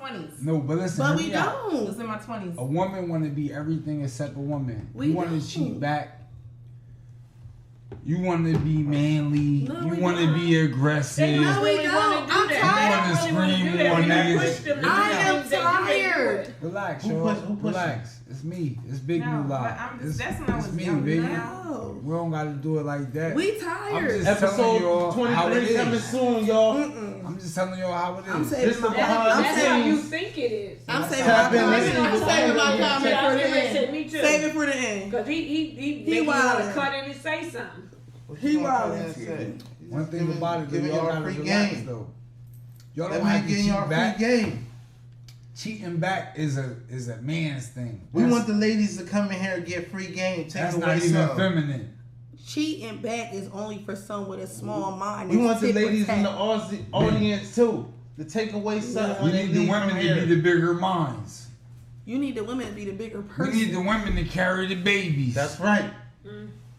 20s. No, but listen. But we don't. I was in my 20s. A woman want to be everything except a woman. We You want to cheat back. You want to be manly. No, you we want to don't. be aggressive. No, we don't. I'm tired. You want to scream more niggas. I am tired. Relax, Who y'all. push- Relax. It's me. It's Big Moolah. That's when I was me, young. baby. No. We don't got to do it like that. We I'm tired. just telling y'all Episode how it 23 coming is. soon, y'all. I'm just telling y'all how it is. I'm saving This my the behind I'm the That's how saving, you scenes. think it is. I'm saving Tap my in, comment. listen. I'm saving my Yeah, comment I for was the gonna say, end. me too. Save it for the end. Cause he make you want wildin'. to cut in and say something. He wildin'. One thing about it, though, giving y'all y'all gotta free relax, game. though. Y'all That don't have man to getting y'all cheat back. free game. Cheating back is a man's thing. We That's- want the ladies to come in here and get free game. Take That's away not even some. feminine. Cheating back is only for some with a small mind. We It's want the tit for ladies in the tat. audience too to take away something We when they need the leave women from to here. be the bigger minds. You need the women to be the bigger We person. need the women to carry the babies. That's right.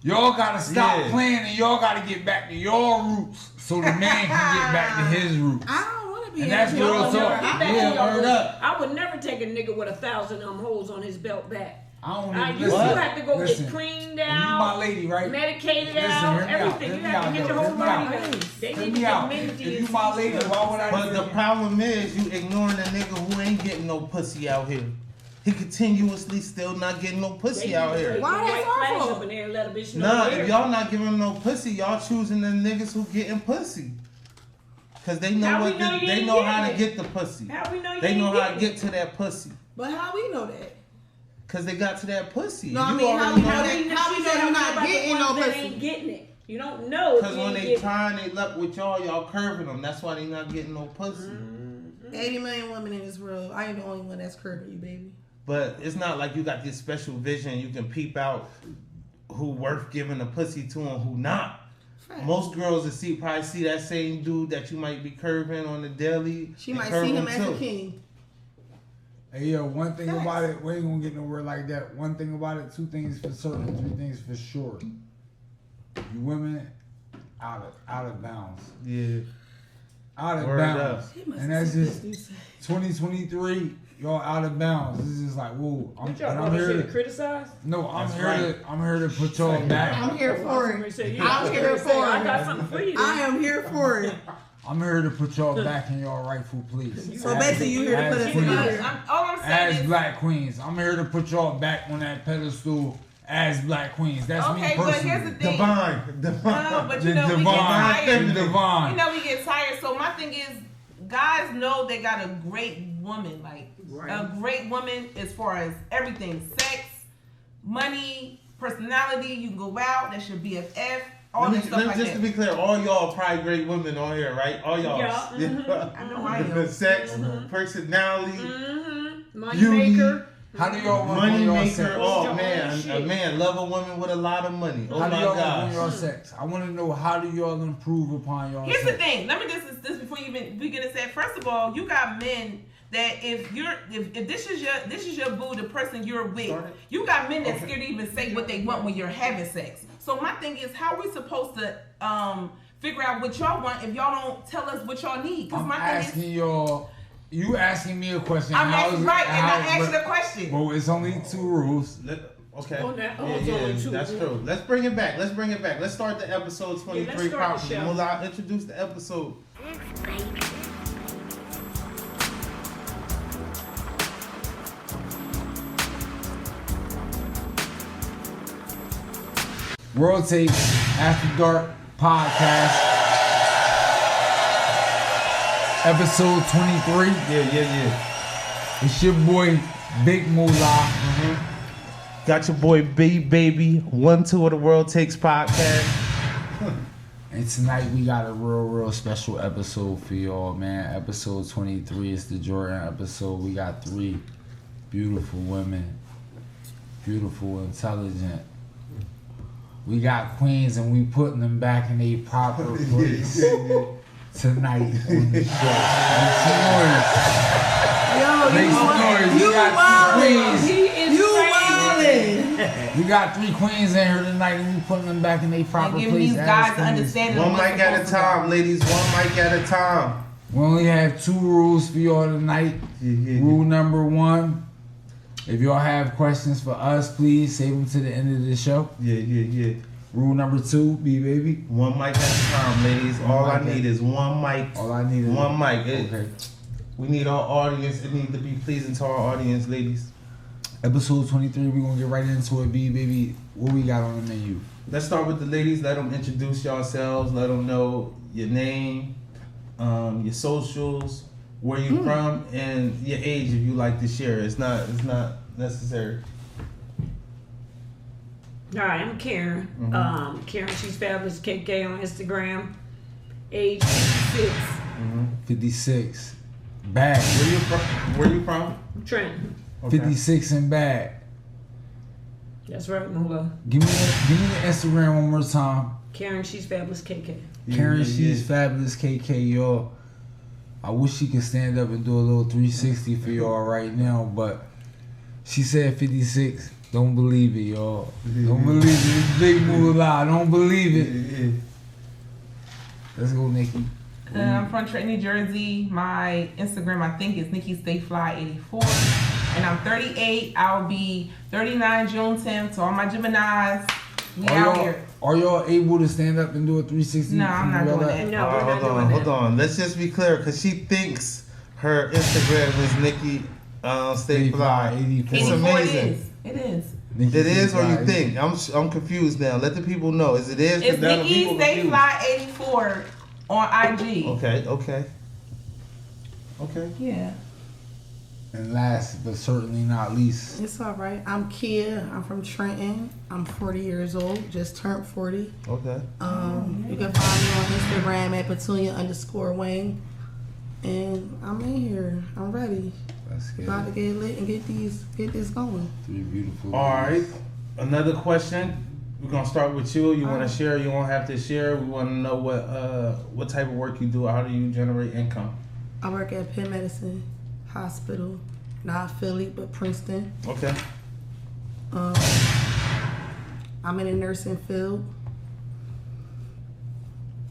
Y'all gotta stop Yeah. playing and y'all gotta get back to your roots so the man can get back to his roots. I don't want to be And in that's a real job. talk. Yeah, word up. I would never take a nigga with 1,000 holes on his belt back. I don't I even used listen. to have to go Listen, get cleaned if you my out, lady, right? medicated Listen, out, hear me out, everything. hear You me have to out, get your though, whole hear me body out. ready. They Hear need to me get out. men If you my lady, why would I But do the that? problem is you ignoring a nigga who ain't getting no pussy out here. He continuously still not getting no pussy out here. Why that's awful? Up in there and let a bitch know Nah, they're if y'all not giving him no pussy, y'all choosing the niggas who getting pussy. Cause they know How we what know you they ain't know how to getting get the pussy. How we know you They ain't know how to getting get it? to that pussy. But how we know that? Cause they got to that pussy. No, I You mean, how already we know know that? How we know You you're don't not about the getting ones no that pussy? ain't getting it. You don't know. Cause if when you they ain't trying they luck with y'all curving them. That's why they not getting no pussy. 80 million women in this world. I ain't the only one that's curving you, baby. But it's not like you got this special vision. You can peep out who worth giving a pussy to and who not. Fact. Most girls that probably see that same dude that you might be curving on the daily. She and might curve see him as too. a king. Hey yo, one thing Facts. about it, we ain't gonna get nowhere like that. One thing about it, two things for certain, three things for sure. You women out of bounds. Yeah. Out of Word bounds. up. He must And have that's said just this, dude. 2023, y'all out of bounds. This is just like, whoa, I'm What y'all and I'm want here to to criticize? no, I'm That's here right. to I'm here to put y'all back. I'm here for it. Say, I'm here for I got it. something for you. I am here for it. I'm here to put y'all back in y'all rightful place. So basically, you here to put us in queens. here. All I'm saying As is, black queens. I'm here to put y'all back on that pedestal as black queens. That's me okay, but personally. here's the thing. Divine. No, but The you know, we get divine. tired. The divine. You know, we get tired. So my thing is, guys know they got a great woman. Like, a great woman as far as everything. Sex, money, personality. You can go out. That should be BFF. All this stuff like just that. to be clear, all y'all are probably great women on here, right? All y'all. Yeah. I know I am. Sex, personality, Money beauty, maker. How do y'all work money on y'all maker. sex? Oh Your man, own a shit. man love a woman with a lot of money. Oh How do my y'all work on gosh. y'all sex? I want to know, how do y'all improve upon y'all Here's sex? the thing. Let me just this before you even begin to say. First of all, you got men that if this is your boo, the person you're with, you got men that scared to even say what they want when you're having sex. So my thing is, how are we supposed to figure out what y'all want if y'all don't tell us what y'all need? Because I'm my asking thing is, y'all, you asking me a question. I'm how asking is it- right, and I how- asked you the question. Well, it's only 2 rules. Okay. Oh, that- oh, Yeah, it's only two. that's true. Let's bring it back. Let's start the episode 23 let's start the properly. show. Mullah, introduce the episode. World Tape After Dark Podcast. Episode 23. Yeah. It's your boy, Big Moolah. Got your boy B Baby, 1-2 of the World Takes Podcast. And tonight we got a real special episode for y'all, man. Episode 23 is the Jordan episode. We got 3 beautiful women. Beautiful, intelligent. We got queens and we putting them back in their proper place tonight on the show. Make some noise. Yo, Make some noise. We you got 3 wildin'. queens. He is You crazy. wildin'. We got 3 queens in here tonight and we putting them back in their proper and place. giving these as guys queens. understanding. One what's mic at a supposed to go. time, ladies. One mic at a time. We only have 2 rules for y'all tonight. Rule number 1. If y'all have questions for us, please save them to the end of the show. Yeah. Rule number 2, baby. One mic at a time, ladies. All I need is one mic. All I need is one mic. Okay. We need our audience. It needs to be pleasing to our audience, ladies. Episode 23, we're going to get right into it, baby. What we got on the menu? Let's start with the ladies. Let them introduce yourselves. Let them know your name, your socials, where you from, and your age if you like to share. It's not necessary. Hi, I'm Karen. Karen, she's fabulous. KK on Instagram. Age 56. 56. Bad. Where you from? Trenton. Okay. 56 and bad. That's right, Moolah. Give me the Instagram one more time. Karen, she's fabulous. KK. Karen, she's fabulous. KK, y'all. I wish she could stand up and do a little 360 for y'all right now, but she said 56. Don't believe it, y'all. Don't believe it. It's big moolah. Don't believe it. Let's go, Nikki. I'm from Trenton, New Jersey. My Instagram, I think, is NikkiStayFly84. And I'm 38. I'll be 39 June 10th. So all my Geminis, we out here. Are y'all able to stand up and do a 360? No, I'm not doing that. No, we're not doing that. Hold on. Let's just be clear, because she thinks her Instagram is Nikki Stay Fly. 84. It's amazing. It is. Nikki It is, or you Stay think? I'm confused now. Let the people know. Is it is? It's NikkiStayFly84 on IG. Okay. Yeah. And last but certainly not least, It's all right. I'm Kia. I'm from Trenton. I'm 40 years old. Just turned 40. Okay. You can find me on Instagram at Petunia_Wayne. And I'm in here. I'm ready. let's get About to it. get lit and get this going. 3 beautiful. All right. ladies. Another question. We're gonna start with you. You want to share? You won't have to share. We want to know what type of work you do. How do you generate income? I work at Penn Medicine Hospital, not Philly, but Princeton. Okay. I'm in the nursing field.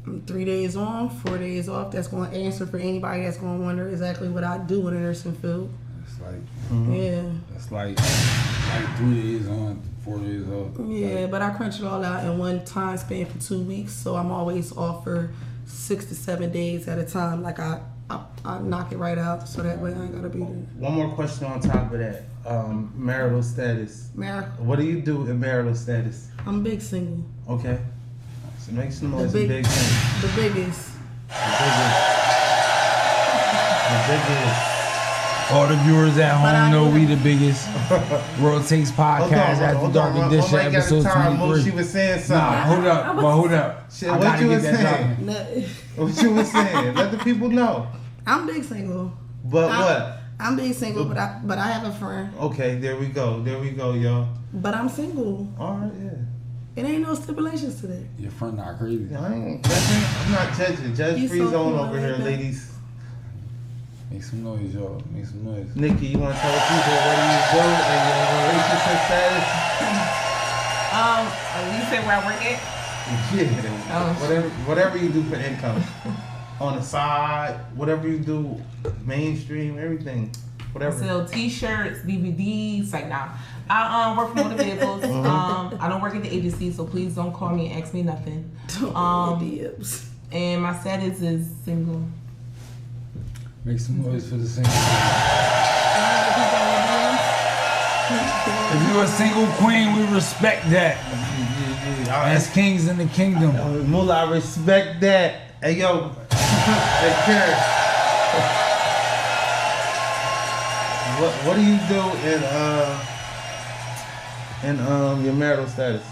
I'm 3 days on, 4 days off. That's going to answer for anybody that's going to wonder exactly what I do in the nursing field. It's like Yeah. That's like 3 days on, 4 days off. Yeah, but I crunch it all out in one time span for 2 weeks, so I'm always off for 6 to 7 days at a time. Like I knock it right out, so that way I ain't gotta be there. One more question on top of that. Marital status. What do you do in marital status? I'm big single. Okay. So make some noise. The The big thing. The biggest. The biggest. All the viewers at But I home know do we the biggest World Takes Podcast After Dark Edition, episode 23. She was saying something. Nah, hold up. Shit, I what gotta you get was that saying? dropping. What you was saying? Let the people know. I'm big single. But what? I'm big single, but I have a friend. Okay, there we go, y'all. But I'm single. All right, yeah. It ain't no stipulations to that. Your friend not crazy. I ain't judging. I'm not judging. Judge You free so zone cool, over I here, like that. ladies. Make some noise, y'all. Make some noise. Nikki, you want to tell people what you do and your relationship status? You say where I work at? Yeah, whatever you do for income. On the side, whatever you do, mainstream, everything. I Whatever. sell T-shirts, DVDs. Like now, I work for motor vehicles. I don't work at the agency, so please don't call me and ask me nothing. DMs. And my status is single. Make some noise for the single. If you're a single queen, we respect that. As kings in the kingdom. Mullah, I respect that. Hey, yo. Hey, Karen. What do you do in your marital status?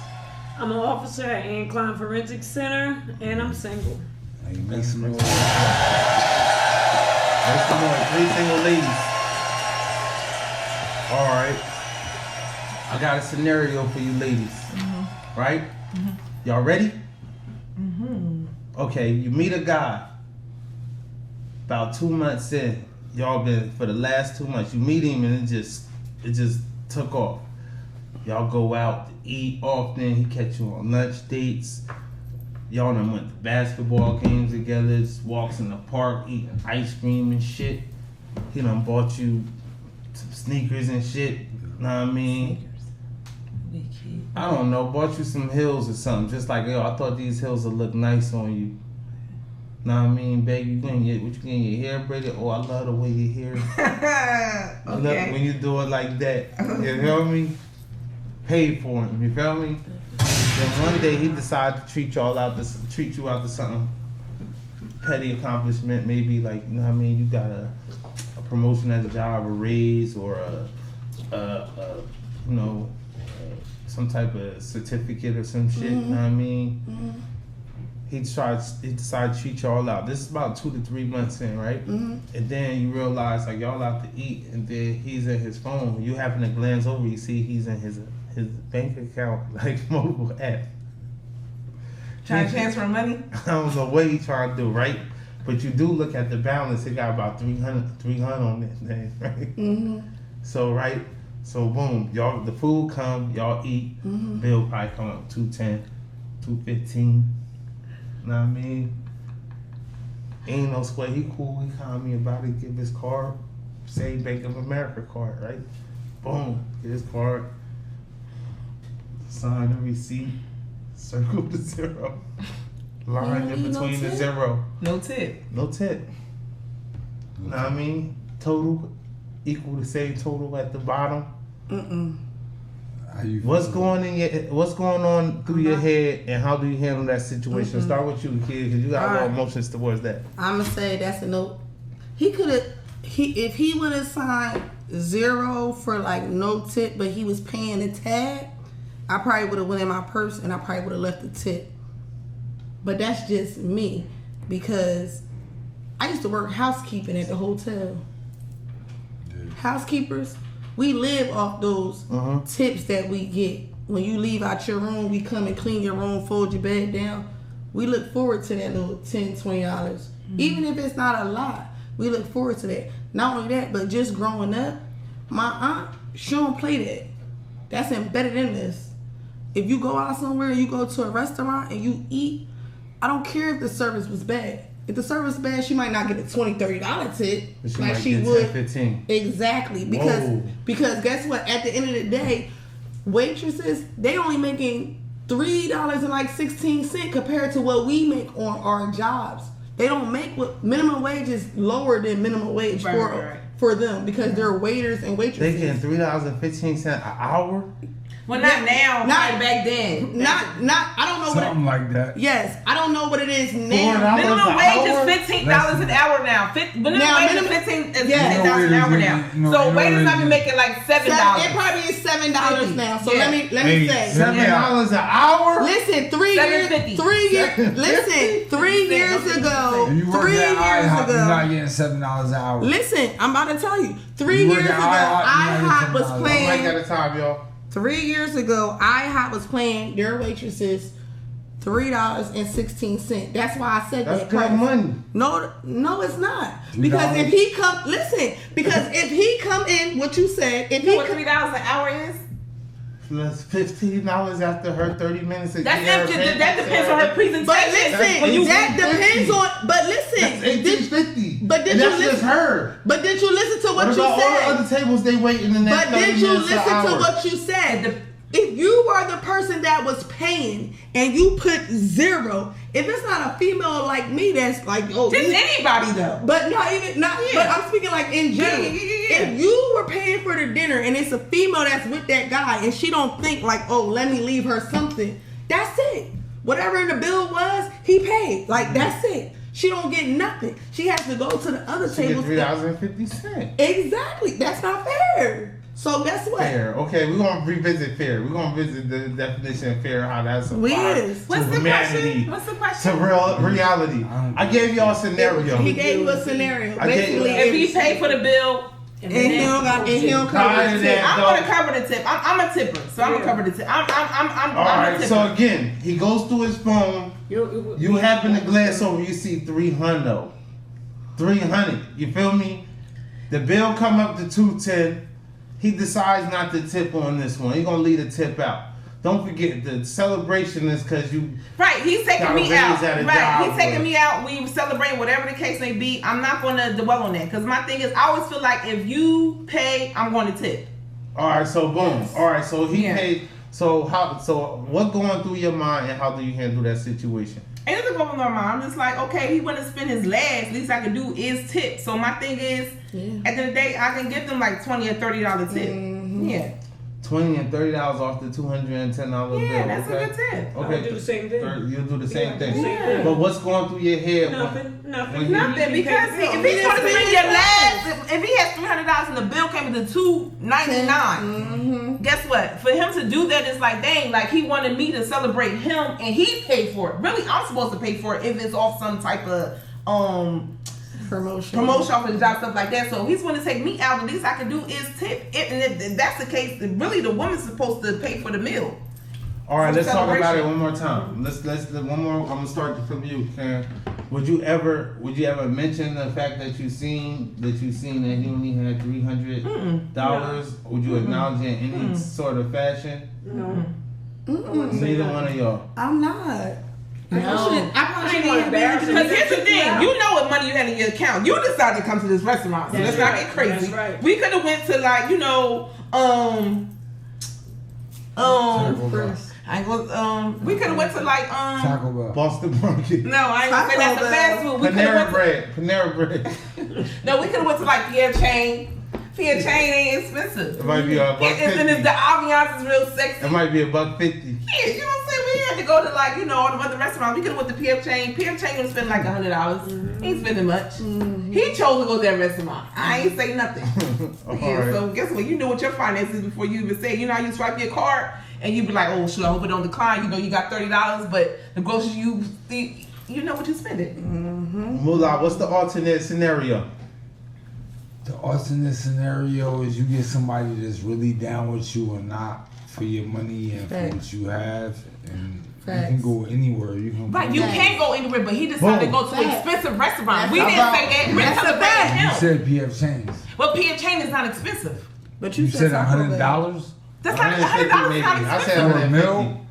I'm an officer at Incline Forensic Center, and I'm single. Hey, make some noise. Make some noise. 3 single ladies. All right. I got a scenario for you ladies. Right? Y'all ready? Okay, you meet a guy. About 2 months in, y'all been for the last 2 months. You meet him and it just took off. Y'all go out to eat often. He catch you on lunch dates. Y'all done went to basketball games together, just walks in the park, eating ice cream and shit. He done bought you some sneakers and shit. Know what I mean? I don't know, bought you some heels or something. Just like, yo, I thought these heels would look nice on you. Know what I mean, baby? You getting your hair braided? Oh, I love the way your hair is. I love when you do it like that. You feel me? Paid for him. You feel me? Then one day he decided to treat you out to something petty accomplishment. Maybe like, you know what I mean? You got a promotion at a job, a raise, or some type of certificate or some shit. You know what I mean? He decided to treat y'all out. This is about 2 to 3 months in, right? And then you realize like y'all out to eat, and then he's in his phone. You happen to glance over, you see he's in his bank account, like mobile app. Trying to transfer money? I don't know what he's trying to do, right? But you do look at the balance. It got about 300 on this thing, right? So, right? So, boom. Y'all, the food come, y'all eat. Bill probably come up $210, $215. Know what I mean? Ain't no sweat. He cool. He called me about it. Give his card. Say Bank of America card, right? Boom. Get his card. Sign the receipt. Circle the 0. Line in between the 0. No tip. No tip. Know what I mean? Total equal the same total at the bottom. What's going on through your head, and how do you handle that situation? Start with you, kid, because you got a lot of emotions towards that. I'm gonna say that's a no. If he would have signed 0 for like no tip, but he was paying the tab, I probably would have went in my purse and I probably would have left the tip. But that's just me, because I used to work housekeeping at the hotel. Housekeepers, we live off those tips that we get. When you leave out your room, we come and clean your room, fold your bed down. We look forward to that little $10, $20. Even if it's not a lot, we look forward to that. Not only that, but just growing up, my aunt, she don't play that. That's embedded in this. If you go out somewhere, you go to a restaurant and you eat, I don't care if the service was bad. If the service is bad, she might not get a $20, $30 tip. But like she get would. 10, 15. Exactly. Because guess what? At the end of the day, waitresses, they only making $3.16 compared to what we make on our jobs. They don't make what minimum wage is lower than minimum wage for them, because they're waiters and waitresses. They getting $3.15 an hour. Well, not now. Not back then. Not. I don't know something like that. Yes, I don't know what it is now. Minimum wage is $15 an hour now. Minimum wage is $15 an hour now. So waiters might be making like $7. It probably is $7 now. So let me say $7 an hour. Listen, 3 years. Listen, 3 years ago. If you work at IHOP, you're not getting $7 an hour. Listen, I'm about to tell you. 3 years ago, IHOP was playing. Like at a time, y'all. 3 years ago, IHOP was paying their waitresses $3.16. That's why I said that's good money. No, it's not. Because if he come in, what you said, if he what $3 an hour is. Plus $15 after her 30 minutes. That depends on her presentation. But listen, that depends on. But listen, $18.50. But did you listen? Just her. But did you listen to what you said? All the other tables they waiting in that. But did you listen to what you said? If you were the person that was paying and you put 0, if it's not a female like me that's like, oh, just anybody though. But but I'm speaking like in general. If you were paying for the dinner and it's a female that's with that guy and she don't think like, oh, let me leave her something, that's it. Whatever the bill was, he paid. Like that's it. She don't get nothing. She has to go to the other table. $3.50. Exactly. That's not fair. So guess what? Fair. Okay, we're gonna revisit fair. We're gonna visit the definition of fair, how that's applied What's to humanity, What's the question? to reality. I gave y'all a scenario. He gave you a scenario. Basically, if he paid for the bill and he don't cover the tip, I'm gonna cover the tip. I'm a tipper, so I'm gonna cover the tip. I'm all right. a tipper. So again, he goes through his phone. You happen to glance over, you see 300. You feel me? The bill come up to $210. He decides not to tip on this one. He's gonna leave the tip out. don't forget the celebration is because you. Right, he's taking got a me raise out. at a Right, job he's taking or- me out. We celebrate whatever the case may be. I'm not going to dwell on that because my thing is, I always feel like if you pay, I'm going to tip. All right, so boom. All right, so he Yeah. paid. So how? So what going through your mind, and how do you handle that situation? It doesn't go with my mind. I'm just like, okay, he want to spend his last. Least I can do is tip. So my thing is, at the end of the day, I can give them like $20 or $30 tip. Mm-hmm. Yeah. $20 and $30 off the $210 bill. Yeah, that's okay? a good tip. Okay, I'll do the same thing. You'll do the same Yeah, thing. same thing. But what's going through your head? Nothing. When you- Nothing, because if he's going to spend your last, if he has $300 and the bill came to $299, guess what? For him to do that, it's like, dang, like he wanted me to celebrate him and he paid for it. Really, I'm supposed to pay for it if it's off some type of promotion off of the job, stuff like that. So if he's going to take me out, the least I can do is tip. And if that's the case, then really the woman's supposed to pay for the meal. All right, let's talk about it Celebration. one more time. Let's one more. I'm gonna start from you, Karen. Would you ever mention the fact that you seen that he only had $300? Would you acknowledge it in any sort of fashion? No. Neither one of y'all. I'm not. I ain't probably gonna shouldn't embarrass even you. Because here's the thing, you know what money you had in your account. You decided to come to this restaurant, so let's That's not right. get crazy. That's right. We could have went to like, I ain't gonna, we could have went to like, Taco Bell. Boston Market. no, I ain't gonna say that's the fast food. We could have Panera bread. no, we could have went to like Pierre Chain. Pierre Chain ain't expensive. It might be $1.50. And the ambiance is real sexy. It might be $1.50. Yeah, you know what I'm saying? We had to go to like, all the other restaurants. We could have went to Pierre Chain. Pierre Chain would spend like $100. He ain't spending much. He chose to go to that restaurant. I ain't say nothing. Alright. So guess what? You know what your finances before you even say. You know how you swipe your card and you be like, oh, shoot, I hope it don't decline. You know you got $30, but the groceries you think, you know what you spend it. Mullah, what's the alternate scenario? The alternate scenario is you get somebody that's really down with you or not for your money and for what you have, and you can go anywhere. You can Right, go. you can't go anywhere, but he decided to go to Facts. expensive restaurants. That's We didn't about- say that. We're that's a celebrating fact. You him. said PF Chang's. But Pierre Chain is not expensive. But You said Taco Bell. $100. That's not $100 maybe. is not I expensive. said For a meal?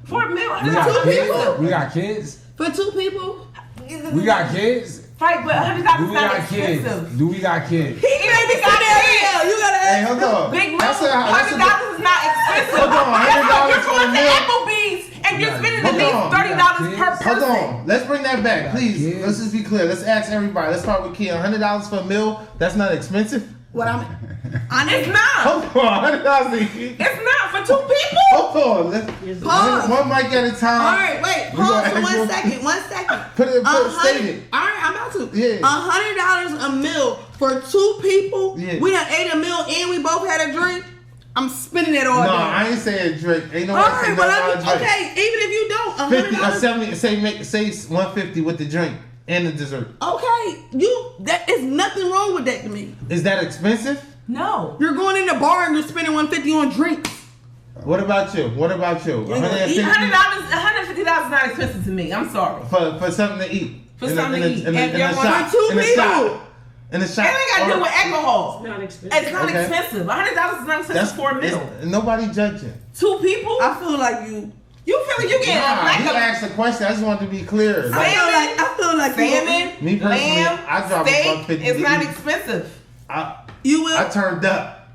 For a meal, We $100 got is kids. expensive. We got kids. For two people? We got kids. Right, but $100 Do is we not got kids? expensive. Do we got kids? He maybe got kids. You gotta Hey, hold on. Big meal, That's $100 is not expensive. Hold on, $100 You're for a going to meal. Applebee's and you're Yeah. spending Hold at least on. $30 per Hold person. Hold on. Let's bring that back, please. kids. Let's just be clear. Let's ask everybody. Let's start with Kia. $100 for a meal. That's not expensive. What I'm It's not. Hold on. $100 to eat. It's not for two people. Hold on. Let's Pause. one mic at a time. Alright, wait, We gonna pause for ask you- 1 second. 1 second. Put it. State it. Alright, I'm about to. Yeah. $100 a meal for two people. Yeah. We done ate a meal and we both had a drink. I'm spending it all No, day. I ain't saying drink. Ain't nobody saying Alright, but nothing about drink. okay, even if you don't, 50 or $100. 70. Say 150 with the drink and the dessert. Okay, that is nothing wrong with that to me. Is that expensive? No. You're going in the bar and you're spending $150 on drinks. What about you? What about you? gonna eat $150 is not expensive to me. I'm sorry. for something to eat. For something to eat. And In you're a going shop. for two In a people. shop. In a shop. It ain't got to do Or- with alcohol. Not expensive. It's not Okay. expensive. $100 is not expensive for a meal. Nobody judging. Two people? I feel like you. You feel like you getting Nah, like he a asked a question. I just wanted to be clear. I feel like salmon, Me personally, lamb, I drop steak. $150 It's to not eat. expensive. you will. I turned up.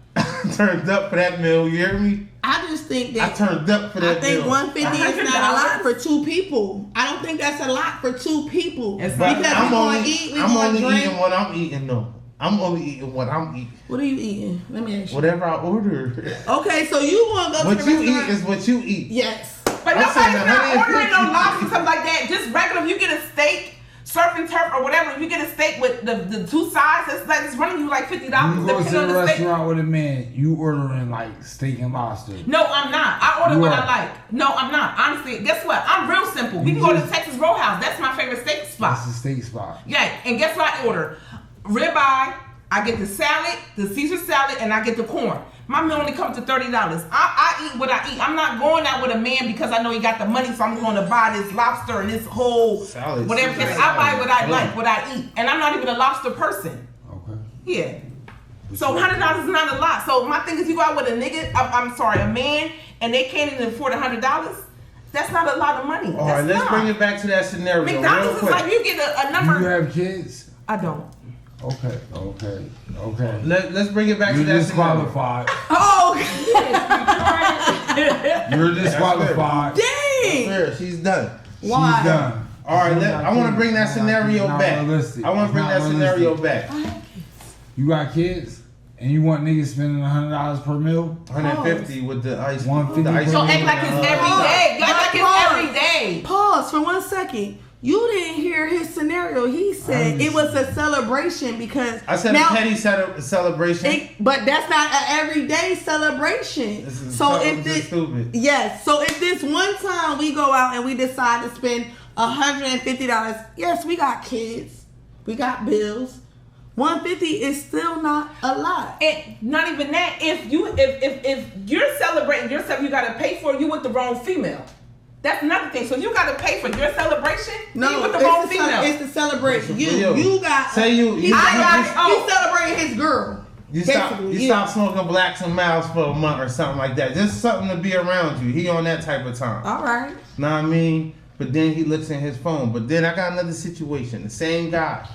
Turned up for that meal. You hear me? I just think I that. turned up for I that think meal. 150 is not a $100? lot for two people. I don't think that's a lot for two people. It's Because not. we're going to eat, we're I'm going only to drink. eating what I'm eating though. I'm only eating what I'm eating. What are you eating? Let me ask you. Whatever I order. Okay, so you want to go What to the you restaurant? eat is what you eat. Yes. But I'm nobody's saying not ordering no 150. lobster or something like that. Just regular, if you get a steak, surf and turf or whatever, if you get a steak with the two sides, it's running you like $50. You go to depending on the the steak. restaurant with a man, you ordering like steak and lobster. No, I'm not. I order You what are. I like. No, I'm not. Honestly, guess what? I'm real simple. We You can go to just- Texas Roadhouse. That's my favorite steak spot. That's a steak spot. Yeah, and guess what I order? Ribeye. I get the salad, the Caesar salad, and I get the corn. My meal only comes to $30. I eat what I eat. I'm not going out with a man because I know he got the money, so I'm going to buy this lobster and this whole Salad, whatever. Caesar I buy salad. what I Yeah. like, what I eat, and I'm not even a lobster person. Okay. Yeah. So $100 is not a lot. So my thing is, you go out with a nigga, I'm sorry, a man, and they can't even afford $100, that's not a lot of money. All right, let's bring it back to that scenario. McDonald's is like you get a number. Do you have kids? I don't. Okay. Let's bring it back to that disqualified. Oh, You're disqualified. dang. Fair. She's done. Why? She's done. All right, I want to bring that scenario back. I want to bring that scenario back. You got kids, and you want niggas spending $100 per meal? 150 with the ice. 150. So act like it's every day. Act like it's every day. Pause for 1 second. You didn't hear his scenario. He said it was a celebration because I said now, a petty celebration. but that's not an everyday celebration. So if this, stupid. Yes. So if this one time we go out and we decide to spend $150, yes, we got kids, we got bills. 150 is still not a lot. And not even that. If you're celebrating yourself, you gotta pay for it. You with the wrong female. That's another thing. So you gotta pay for your celebration. No, you with the wrong female. It's the celebration. You got. Say He's celebrating his girl. You stop smoking blacks and miles for a month or something like that. Just something to be around you. He on that type of time. All right. Know what I mean? But then he looks in his phone. But then I got another situation. The same guy.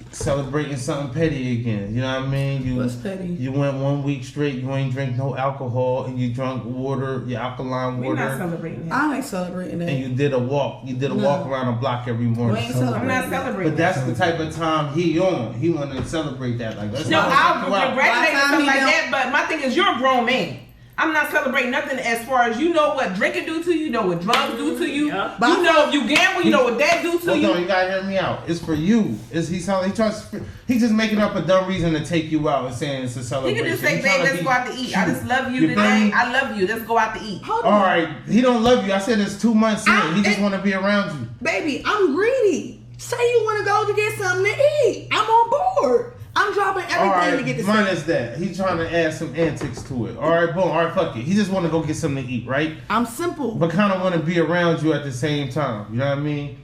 Celebrating something petty again. You know what I mean? What's petty? You went 1 week straight, you ain't drink no alcohol, and you drunk water, your alkaline water. We're not celebrating that. I ain't celebrating that. And you did a walk. You did a walk around the block every morning. I'm not celebrating. But that's the type of time he on. He want to celebrate that. Like, let's No, I'll congratulate and stuff like don't. that. But my thing is, you're a grown man. I'm not celebrating nothing as far as you know what drinking do to you, you know what drugs do to you. Yeah. You know if you gamble, you know what that do to you. No, you gotta hear me out. It's for you. He's just making up a dumb reason to take you out and saying it's a You celebration. can just say, babe, let's go out to eat. I just love you today. I love you. Let's go out to eat. Hold All on. right, he don't love you. I said it's 2 months in. He just want to be around you. Baby, I'm greedy. Say you want to go to get something to eat. I'm on board. I'm dropping everything to get this. Minus that. He's trying to add some antics to it. All right, boom. All right, fuck it. He just want to go get something to eat, right? I'm simple. But kind of want to be around you at the same time. You know what I mean?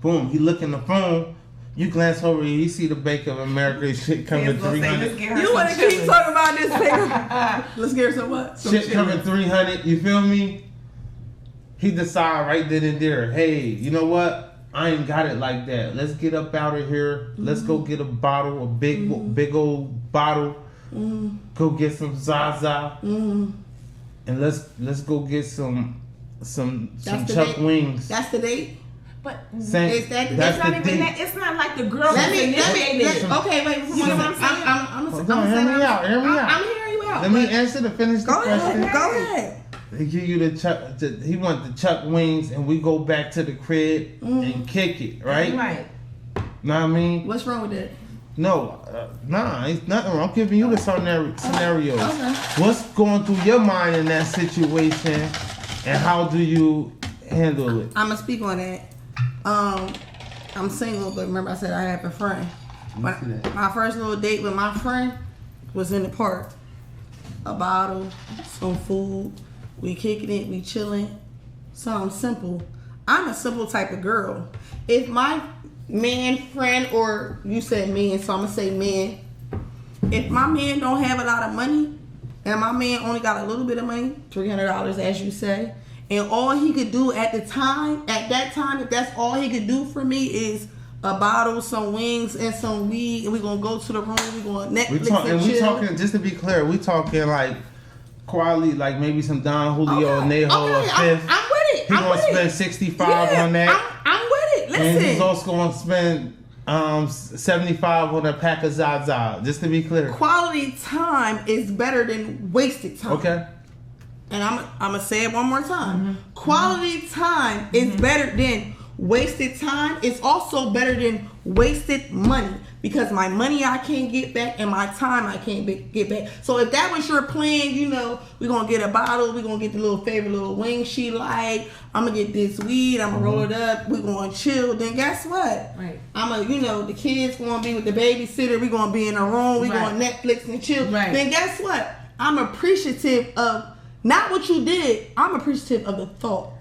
Boom. He look in the phone. You glance over here. You see the Bank of America shit coming 300. You want to keep talking about this thing? Let's get her some what? Shit coming 300. You feel me? He decide right then and there. Hey, you know what? I ain't got it like that. Let's get up out of here. Let's go get a bottle, a big old bottle. Go get some Zaza, and let's go get some chuck wings. That's the date. But Is that the it's date? not even that. It's not like the girl. Okay, wait. You know what I'm saying? Hear me out. I'm hearing you out. Let me answer to finish the question. Go ahead. He give you the chuck. He want the chuck wings, and we go back to the crib and kick it, right? Right. Know what I mean? What's wrong with that? No, it's nothing wrong. I'm giving you the scenarios. Okay. What's going through your mind in that situation, and how do you handle it? I'm gonna speak on that. I'm single, but remember I said I have a friend. My first little date with my friend was in the park. A bottle, some food. We kicking it, we chilling. Something simple. I'm a simple type of girl. If my man friend, or you said man, so I'm gonna say man. If my man don't have a lot of money, and my man only got a little bit of money, $300 as you say, and all he could do at that time, if that's all he could do for me is a bottle, some wings, and some weed, and we gonna go to the room, we gonna Netflix and chill. We talking, just to be clear, we talking like quality, like maybe some Don Julio, Nejo, or Fifth. I'm with it. He's gonna spend 65 on that. I'm with it. Listen. And he's also gonna spend 75 on a pack of Zaza. Just to be clear. Quality time is better than wasted time. Okay. And I'm gonna say it one more time. Quality time is better than wasted time. It's also better than wasted money, because my money I can't get back and my time I can't get back. So if that was your plan, you know, we're gonna get a bottle, we're gonna get the little favorite little wing she like, I'm gonna get this weed, I'm gonna roll it up, we're gonna chill, then guess what? Right. The kids gonna be with the babysitter, we're gonna be in a room, we're gonna Netflix and chill. Right. Then guess what? I'm appreciative of not what you did, I'm appreciative of the thought.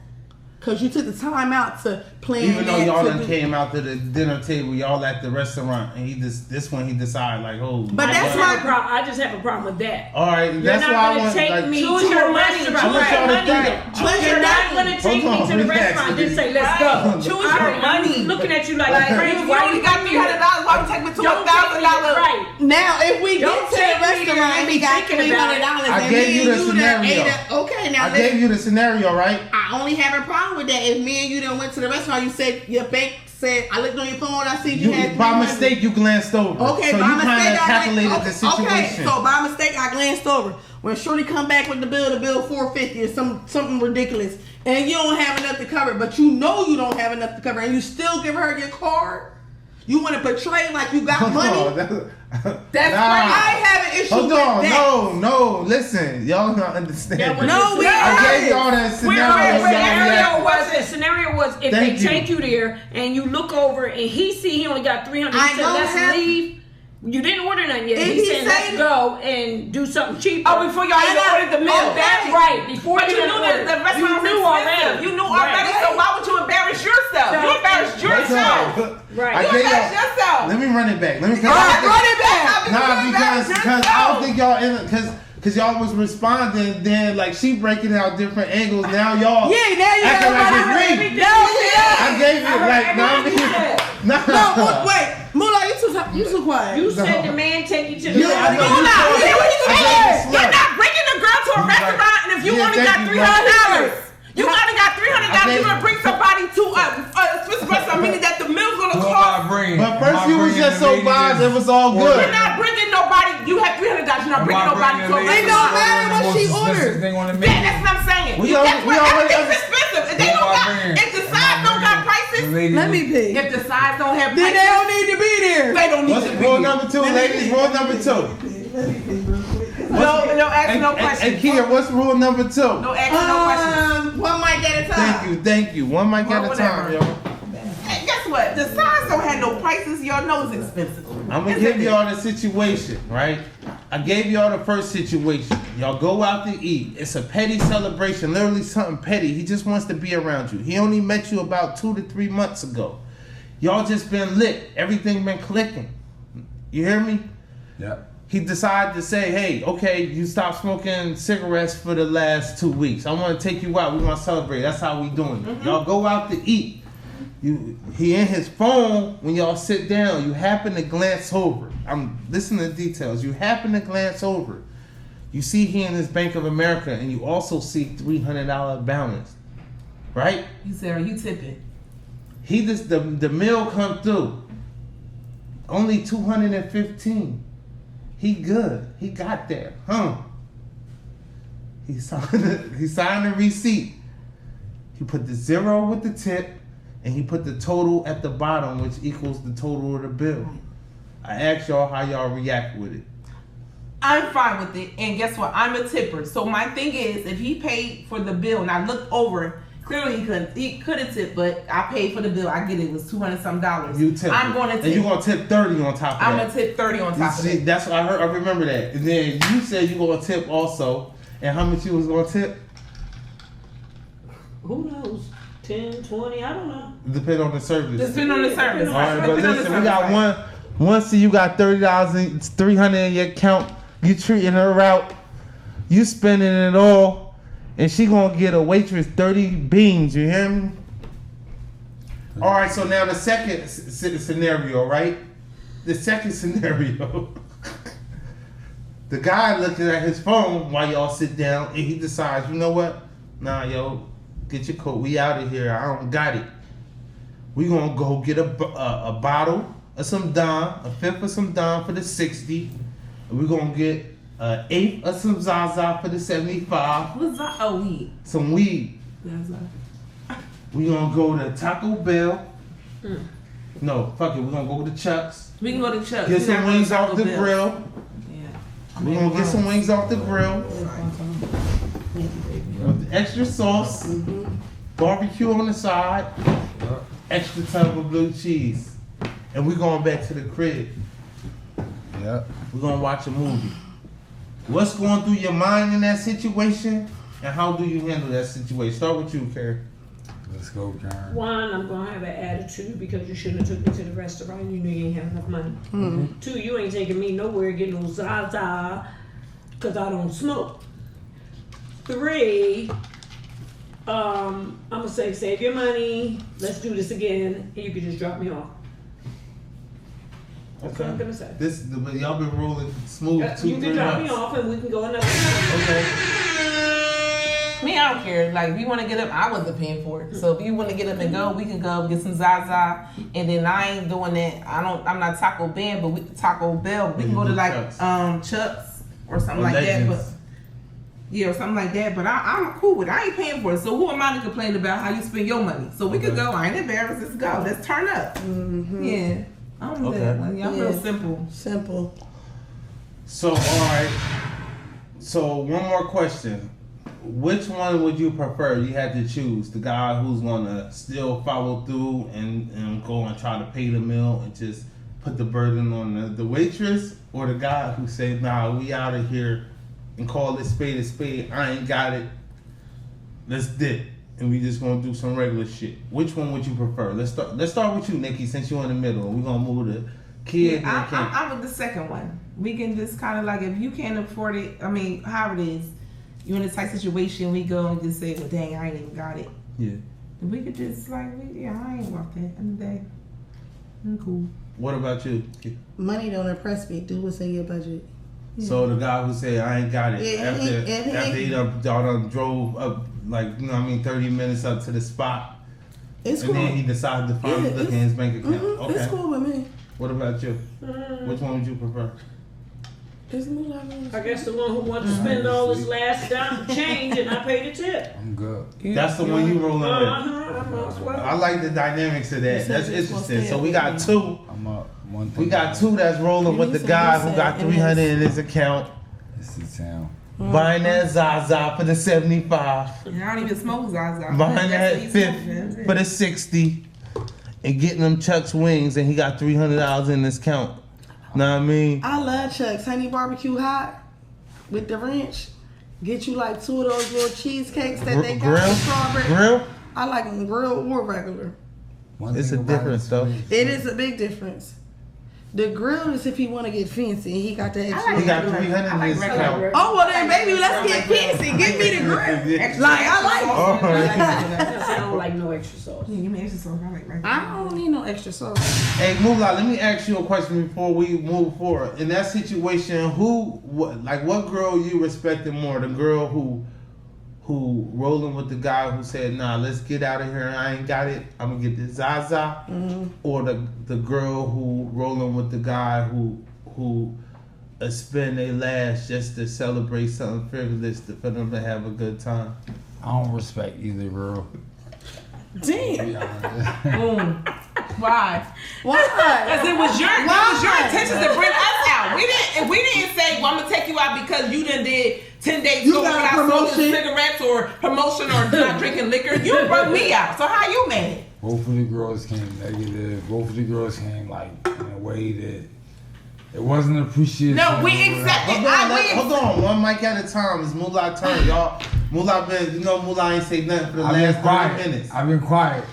because you took the time out to plan. Even though y'all done came out to the dinner table, y'all at the restaurant, and he decided like, oh. But that's my problem. I just have a problem with that. All right, You're that's not why I gonna want take like me to choose a your money. restaurant. I want y'all to think. You're not gonna take me to the restaurant. Just say, let's go. Choose your money. I'm looking at you like If crazy. you only got $300, why would you take me to $1,000? Right. now if we get Don't to the take me restaurant there and and we be got thinking about $300, it. I and gave me you and the you done scenario. ate up. Okay, now I gave you the scenario, right? I only have a problem with that. If me and you done went to the restaurant, you said your bank said, I looked on your phone, I see you had By 300. mistake, you glanced over. Okay, so by you mistake, calculated the situation. Okay, so by mistake, I glanced over. When Shorty come back with the bill $450 or something ridiculous, and you don't have enough to cover, but you know you don't have enough to cover, and you still give her your card. You want to portray like you got money? That's I have an issue Hold with on, that. no, listen, y'all not understand. No, we I gave y'all that scenario. The scenario was if Thank they you. take you there and you look over and he see he only got 300, I he said don't let's have- leave. You didn't order nothing yet. If He he said let's say- go and do something cheaper. Oh, before y'all even ordered the meal. Okay. That's right. Before But you knew that the restaurant was knew expensive. already. You knew already, Right. so why would you embarrass yourself? So- You embarrassed yourself. Right. I You gave embarrassed y'all. yourself. Let me run it back. Let me. All right, run it back. Nah, because I don't think y'all because y'all was responding then like she breaking out different angles. Now y'all Yeah, now you acting like gotta it's run me. No, I gave it like No, wait. Moolah, you too quiet. You said the man take you to the Yeah, I know. Hold on, you hear what you I said? gave it You're slow. not bringing a girl to a restaurant, and if you Yeah, only thank got you, $300, you only got I $300, gave- you're gonna bring somebody to a Swiss restaurant, meaning that the meal's gonna cost. But first you was just so biased, it was all good. You're not bringing nobody. You have $300. You're not bringing nobody to a It restaurant. don't matter what she ordered. Yeah, that's what I'm saying. We That's what already everything's expensive. If they don't got, if the sides don't got prices, Let me pick. if the sides don't have Then they prices, don't need to be there. they don't need What's to be. rule number 2, ladies? Rule number 2. No, ask no Hey, questions. Kia, what's rule number 2? No ask no questions. One mic at a time. Thank you. One mic Well, at a time, whatever. yo. Hey, guess what? The sides don't have no prices. Y'all know it's expensive. I'm gonna Isn't give it? y'all the situation, right? I gave y'all the first situation. Y'all go out to eat. It's a petty celebration, literally something petty. He just wants to be around you. He only met you about 2 to 3 months ago. Y'all just been lit. Everything been clicking. You hear me? Yep. He decided to say, hey, okay, you stopped smoking cigarettes for the last 2 weeks. I want to take you out. We want to celebrate. That's how we doing it. Y'all go out to eat. He in his phone when y'all sit down. You happen to glance over. I'm listening to details. You happen to glance over. You see he in his Bank of America, and you also see $300 balance, right? You said, are you tipping? He just the meal come through. Only 215. He good. He got there, huh? He signed the receipt. He put the 0 with the tip, and he put the total at the bottom, which equals the total of the bill. I asked y'all how y'all react with it. I'm fine with it, and guess what? I'm a tipper. So my thing is, if he paid for the bill and I looked over, clearly he couldn't. He could have tipped, but I paid for the bill. I get it. It was $200-some. You tip. I'm going to tip. And you gonna tip 30 on top of I'm that. gonna tip 30 on top of See, it. that's what I heard. I remember that. And then you said you gonna tip also, and how much you was gonna tip? Who knows? 10, 20, I don't know. Depend on the service. Just been on the service. All right, but Depend on the listen, we service, got right. once you got $30 and it's 300 in your account. You treating her out. You spending it all, and she gonna get a waitress 30 beans. You hear me? All right. So now the second scenario, right? The second scenario. The guy looking at his phone while y'all sit down, and he decides, you know what? Nah, yo, get your coat. We out of here. I don't got it. We gonna go get a bottle of some Don, a fifth of some Don for the 60. And we gonna get an eighth of some Zaza for the 75. What's that? Oh, weed. Some weed. Zaza. We gonna go to Taco Bell. No, fuck it. We gonna go to Chuck's. We can go to Chuck's. Get We some not wings going to off the Taco Bell. grill. Yeah. We gonna get some wings off the grill. With extra sauce, barbecue on the side, extra tub of blue cheese. And we going back to the crib. Yep. We're gonna watch a movie. What's going through your mind in that situation, and how do you handle that situation? Start with you, Carrie. Let's go, Karen. One, I'm gonna have an attitude because you shouldn't have took me to the restaurant. You knew you ain't have enough money. Mm-hmm. Two, you ain't taking me nowhere getting no Zaza because I don't smoke. Three, I'm gonna say save your money. Let's do this again, and you can just drop me off. That's what I'm gonna say. But y'all been rolling smooth. You can drop me off, and we can go another time. Okay. Me, I don't care. Like, if you want to get up, I wasn't paying for it. So if you want to get up and go, we can go get some Zaza. And then I ain't doing that. I'm not Taco Bell, but we can go to like Chuck's or something like that. But yeah, or something like that. But I'm cool with it. I ain't paying for it. So who am I to complain about how you spend your money? So we could go. I ain't embarrassed. Let's go. Let's turn up. Mm-hmm. Yeah. I'm that one. Y'all real simple. Simple. So all right. So one more question. Which one would you prefer? You had to choose the guy who's gonna still follow through and go and try to pay the meal and just put the burden on the waitress, or the guy who say, "Nah, we out of here and call it spade a spade. I ain't got it. Let's dip and we just gonna do some regular shit." Which one would you prefer? Let's start with you, Nikki, since you're in the middle. We're gonna move the kid. Yeah, I'm with the second one. We can just kind of like, if you can't afford it, I mean, however it is. You in a tight situation, we go and just say, well, dang, I ain't even got it. Yeah. We could just like, I ain't want that. End of the day, I'm cool. What about you? Money don't impress me. Do what's in your budget. Yeah. So the guy who said, I ain't got it, after he done drove up, 30 minutes up to the spot. It's cool. And then he decided to finally look in his bank account. Mm-hmm, okay. It's cool with me. What about you? Which one would you prefer? I guess the one who wants to spend all his last dime change and I pay the tip. I'm good. That's the one you rolling with. I like the dynamics of that. That's interesting. So we got two. I'm up. We got two that's rolling with the guy who got 300 in his account. It's the town. Buying that Zaza for the 75. And I don't even smoke Zaza. Buying that 50 for the 60. And getting them Chuck's wings, and he got $300 in his account. Know what I mean? I love Chuck's honey barbecue hot with the ranch. Get you like 2 of those little cheesecakes that they got with strawberry. Grill? I like them grilled or regular. It's a difference though. It is a big difference. The grill is if he want to get fancy. He got the extra. He got 300 in his account. Oh well, then baby, let's get fancy. Give me the grill. Like I like. I don't like no extra sauce. Yeah, you mean extra sauce? I like regular. I don't need no extra sauce. Hey, Moolah, let me ask you a question before we move forward. In that situation, what girl you respected more? The girl who rolling with the guy who said, "Nah, let's get out of here. I ain't got it. I'm gonna get this Zaza," or the girl who rolling with the guy who spend their last just to celebrate something frivolous for them to have a good time. I don't respect either girl. Damn. Why? Because it was your intention to bring us out. We didn't say, well, I'm gonna take you out because you done did 10 days ago without smoking cigarettes or promotion or not drinking liquor. You brought me out. So how you mad? Both of the girls came negative. Both of the girls came like in a way that it wasn't appreciated. No, we accepted. Hold on, one mic at a time. It's Moolah turn, y'all. Moolah Moolah ain't say nothing for the last 5 minutes. I've been quiet.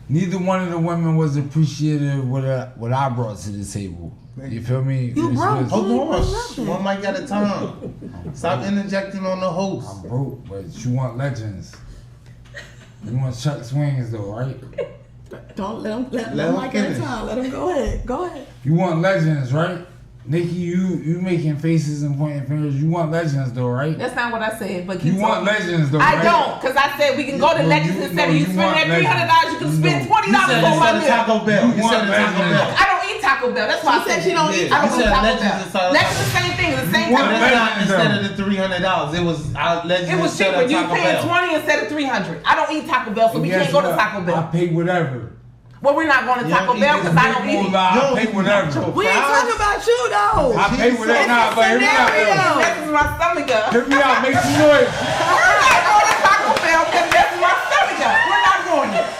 Neither one of the women was appreciative what I brought to the table. You feel me? You broke. Hold on, one mic at a time. Stop interjecting on the host. I'm broke, but you want legends. You want Chuck's wings though, right? Don't let him mic at a time. Let him go ahead. Go ahead. You want legends, right? Nikki, you making faces and pointing fingers. You want legends though, right? That's not what I said. But you want legends though, I right? don't, because I said we can go to legends instead of you spending that $300. You can spend $20 on my meal. Taco Bell. You said Taco Bell. I don't eat Taco Bell. That's why I said she don't eat Taco Bell. Legends the same thing. The same thing. Instead of the $300, it was legends. It was cheaper. You paying $20 instead of $300. I don't eat Taco Bell, so we can't go to Taco Bell. I pay whatever. Well, we're not going to Taco Bell because I don't eat it. I pay whatever. We ain't talking about you though. I pay whatever. Nah, but hear me out. This is my stomach up. Hear me out. Make some noise. We're not going to Taco Bell because this is my stomach up. We're not going there.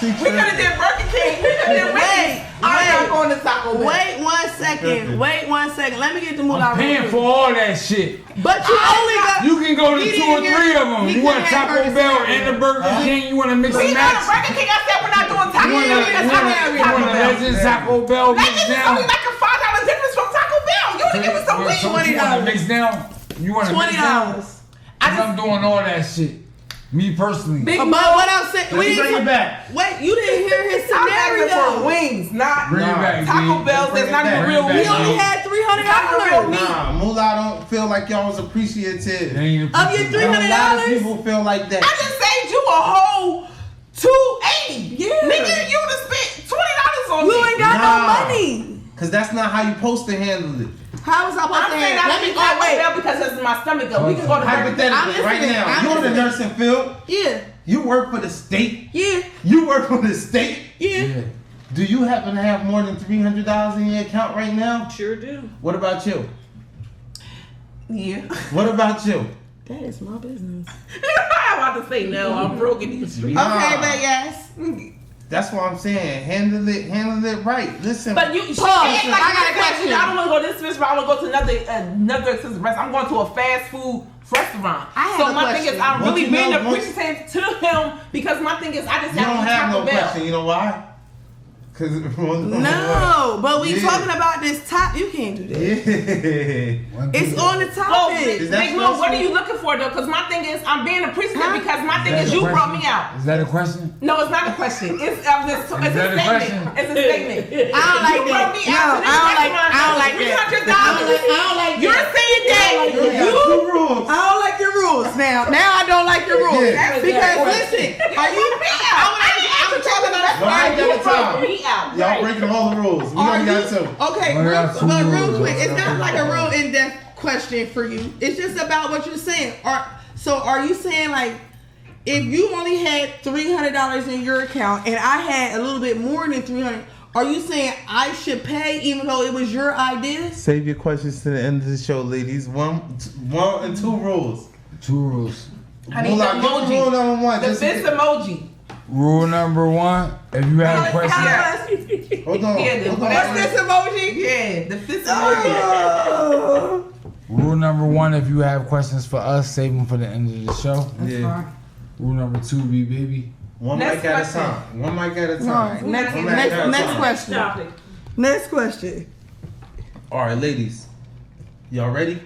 We could have did Burger King. We could have did Wendy's. I'm not going to to Taco Bell. Wait 1 second. Wait 1 second. Let me get the moolah. I'm paying for all that shit. But you only got. You can go to He 2 or didn't 3 hear- of them. he You want couldn't have Taco heard Bell the and the Burger King? You want to mix We and got a match? Burger King. I said we're not doing Taco Bell because I have You Taco want a Bell. Legend Taco Bell mix Legend is down? only like a $5 difference from Taco Bell. You want to give us some weed? So what you want to mix down? You want to mix down? $20. I'm doing all that shit. Me personally. But what I'm saying, Let me bring it back. Wait, you didn't hear his I'm asking for scenario. wings, not Bring it back, Taco G. Bell's. That's not Bring it even back. real Bring it meat. He back. only had $300. Nah, moolah don't feel like y'all was appreciative. It ain't Of your And a lot of $300? people feel like that. I just saved you a whole $280. Yeah. Nigga, you would have spent $20 on You me. ain't got Nah. no money. Cause that's not how you supposed to handle it. How was I supposed I'm to saying have? I need Taco Bell because it's my stomach up. We can go to Burger King. Hypothetically, right listening. now, I'm you're in the listening. nursing field. Yeah, You work for the state. yeah, You work for the state. yeah. Yeah. Do you happen to have more than $300 in your account right now? Sure do. What about you? Yeah. What about you? That is my business. I'm about to say no. I'm broke in these streets. Nah. Okay, but yes. That's what I'm saying. Handle it right. Listen. But you, Pause. I got a question. I don't want to go to this restaurant. I want to go to another expensive restaurant. I'm going to a fast food restaurant. I have so a my thing question. is, I'm Once really you being know- once- appreciative to him because my thing is, I just you don't have Taco no Bell. question. You know why? Cause No, but we Yeah. talking about this top. You can't do that. Yeah. It's on the Oh, topic. Is that Big Mo, what are stressful? you looking for though? Because my thing is, I'm being appreciative Huh? because my thing Is is, that you a brought question? me out. Is that a question? No, it's not a question. It's a that a statement. question? It's a statement. I don't like You brought that. me No, out to this I don't like. restaurant I don't like for that. $300. I don't like You're that. saying that You got two rules. I don't like your rules now. Now I don't like your rules Yeah. because listen, are you? I'm talking about. Nobody you got brought time. me out. Y'all breaking all the rules. We Are only got you- two. Okay, Well, that's two but real rules. quick, it's not like a real in-depth question for you. It's just about what you're saying. Are you saying like if you only had $300 in your account and I had a little bit more than $300, are you saying I should pay even though it was your idea? Save your questions to the end of the show, ladies. One and two rules. 2 rules. I need the Moolah, give me emoji. rule number one. The Just- fist emoji. Rule number 1: if you have a question, Hold on. Yeah, hold on. what's This emoji? Yeah, the fist emoji. Oh. rule number 1: if you have questions for us, save them for the end of the show. Yeah. Rule number 2: be baby. One Next mic at a question. time. One mic at a All right, time. next, One mic at a next time. question. Topic. Next question. All right, ladies. Y'all ready?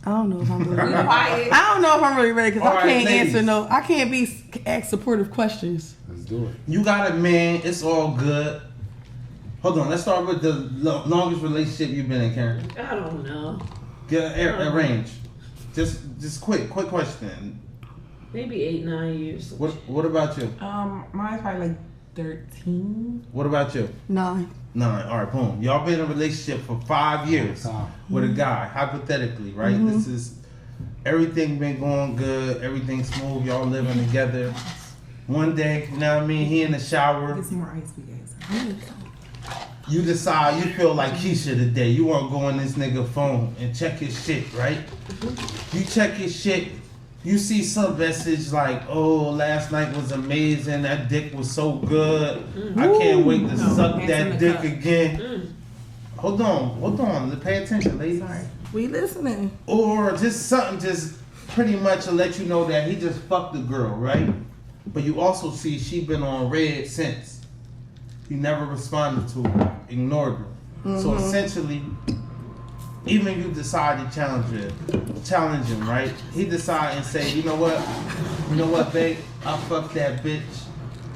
I don't know if I'm really ready. Quiet. I don't know if I'm really ready because All I right, can't ladies. answer no. I can't be ask supportive questions. Let's do it. You got a man. It's all good. Hold on. Let's start with the longest relationship you've been in, Karen. I don't know. Get a range. Just quick question. Maybe 8-9 years. What about you? Mine's probably like 13. What about you? 9. 9. All right, boom. Y'all been in a relationship for 5 years Time. with a guy, hypothetically, right? This is everything been going good, everything smooth. Y'all living together. One day, you know what I mean? He in the shower. Get some more ice, we guys. You decide you feel like Keisha today. You want to go on this nigga phone and check his shit, right? You check his shit. You see some message like, "Oh, last night was amazing. That dick was so good. I can't wait to suck hands in that the dick cup. again." Hold on. Pay attention, ladies. Sorry. We listening. Or just something, just pretty much to let you know that he just fucked the girl, right? But you also see she been on red since. He never responded to her, ignored her. So essentially, even you decide to challenge him, right? He decide and say, you know what, babe, I fucked that bitch.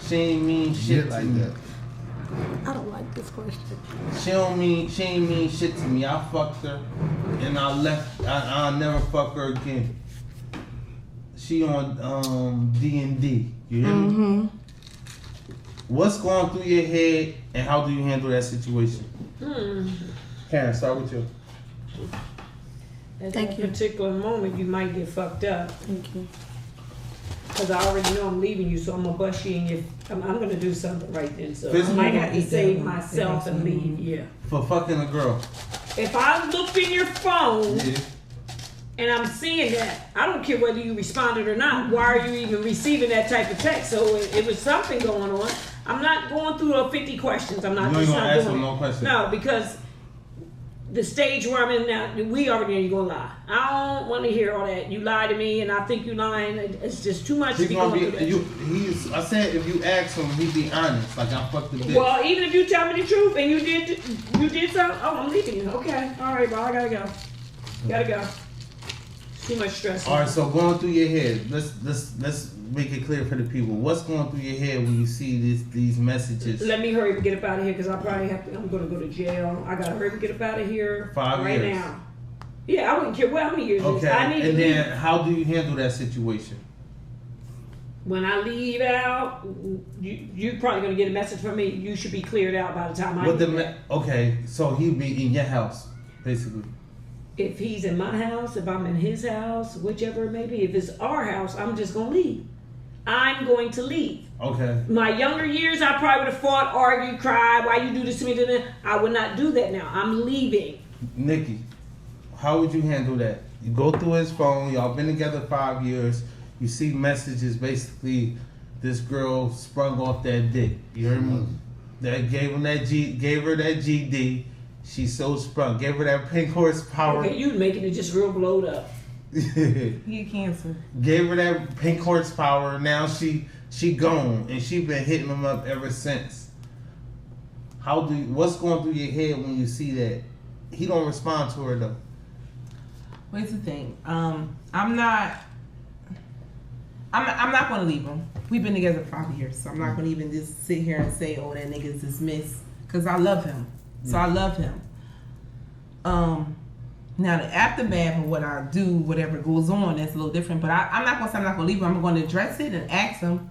She ain't mean shit to me. I don't like this question. She ain't mean shit to me. I fucked her, and I left. I'll never fuck her again. She on D&D. You hear me? What's going through your head, and how do you handle that situation? Karen, start with you. At Thank that you. particular moment, you might get fucked up. Thank you. Because I already know I'm leaving you, so I'm going to bust you in your... I'm going to do something right then. So I Physical? might have to Eat that save one. myself and leave, yeah. For fucking a girl. If I looked in your phone Yeah. and I'm seeing that, I don't care whether you responded or not. Why are you even receiving that type of text? So it was something going on. I'm not going through 50 questions. I'm not You ain't just gonna not ask doing him it. no questions. No, because the stage where I'm in now, we already know you're gonna lie. I don't want to hear all that. You lie to me, and I think you lying. It's just too much. He's to be gonna going be. through that. I said if you ask him, he'd be honest. Like I fucked the bitch. Well, even if you tell me the truth and you did something, oh, I'm leaving you. Okay, all right, bro, I gotta go. Gotta go. Too much stress. All right, so going through your head, let's make it clear for the people. What's going through your head when you see these messages? Let me hurry up and get up out of here because I probably have to. I'm gonna go to jail. I gotta hurry up and get up out of here 5 right years. now. Yeah, I wouldn't care how many years. Okay, I need and to then leave. how do you handle that situation? When I leave out, you're probably gonna get a message from me. You should be cleared out by the time I get back. Okay, so he'll be in your house, basically. If he's in my house, if I'm in his house, whichever it may be, if it's our house, I'm just gonna leave. I'm going to leave. Okay. My younger years, I probably would have fought, argued, cried. Why you do this to me? I would not do that now. I'm leaving. Nikki, how would you handle that? You go through his phone. Y'all been together 5 years. You see messages. Basically, this girl sprung off that dick. You heard me? That gave her that GD. She's so sprung. Gave her that pink horsepower. Okay, you making it just real blowed up. He had cancer. Gave her that pink horsepower. Now she gone, and she been hitting him up ever since. What's going through your head when you see that? He don't respond to her though. What's the thing? I'm not going to leave him. We've been together 5 years, so I'm not going to even just sit here and say, "Oh, that nigga's dismissed," because I love him. So I love him. Now the aftermath of what I do, whatever goes on, that's a little different. But I'm not gonna say I'm not gonna leave him. I'm gonna address it and ask him.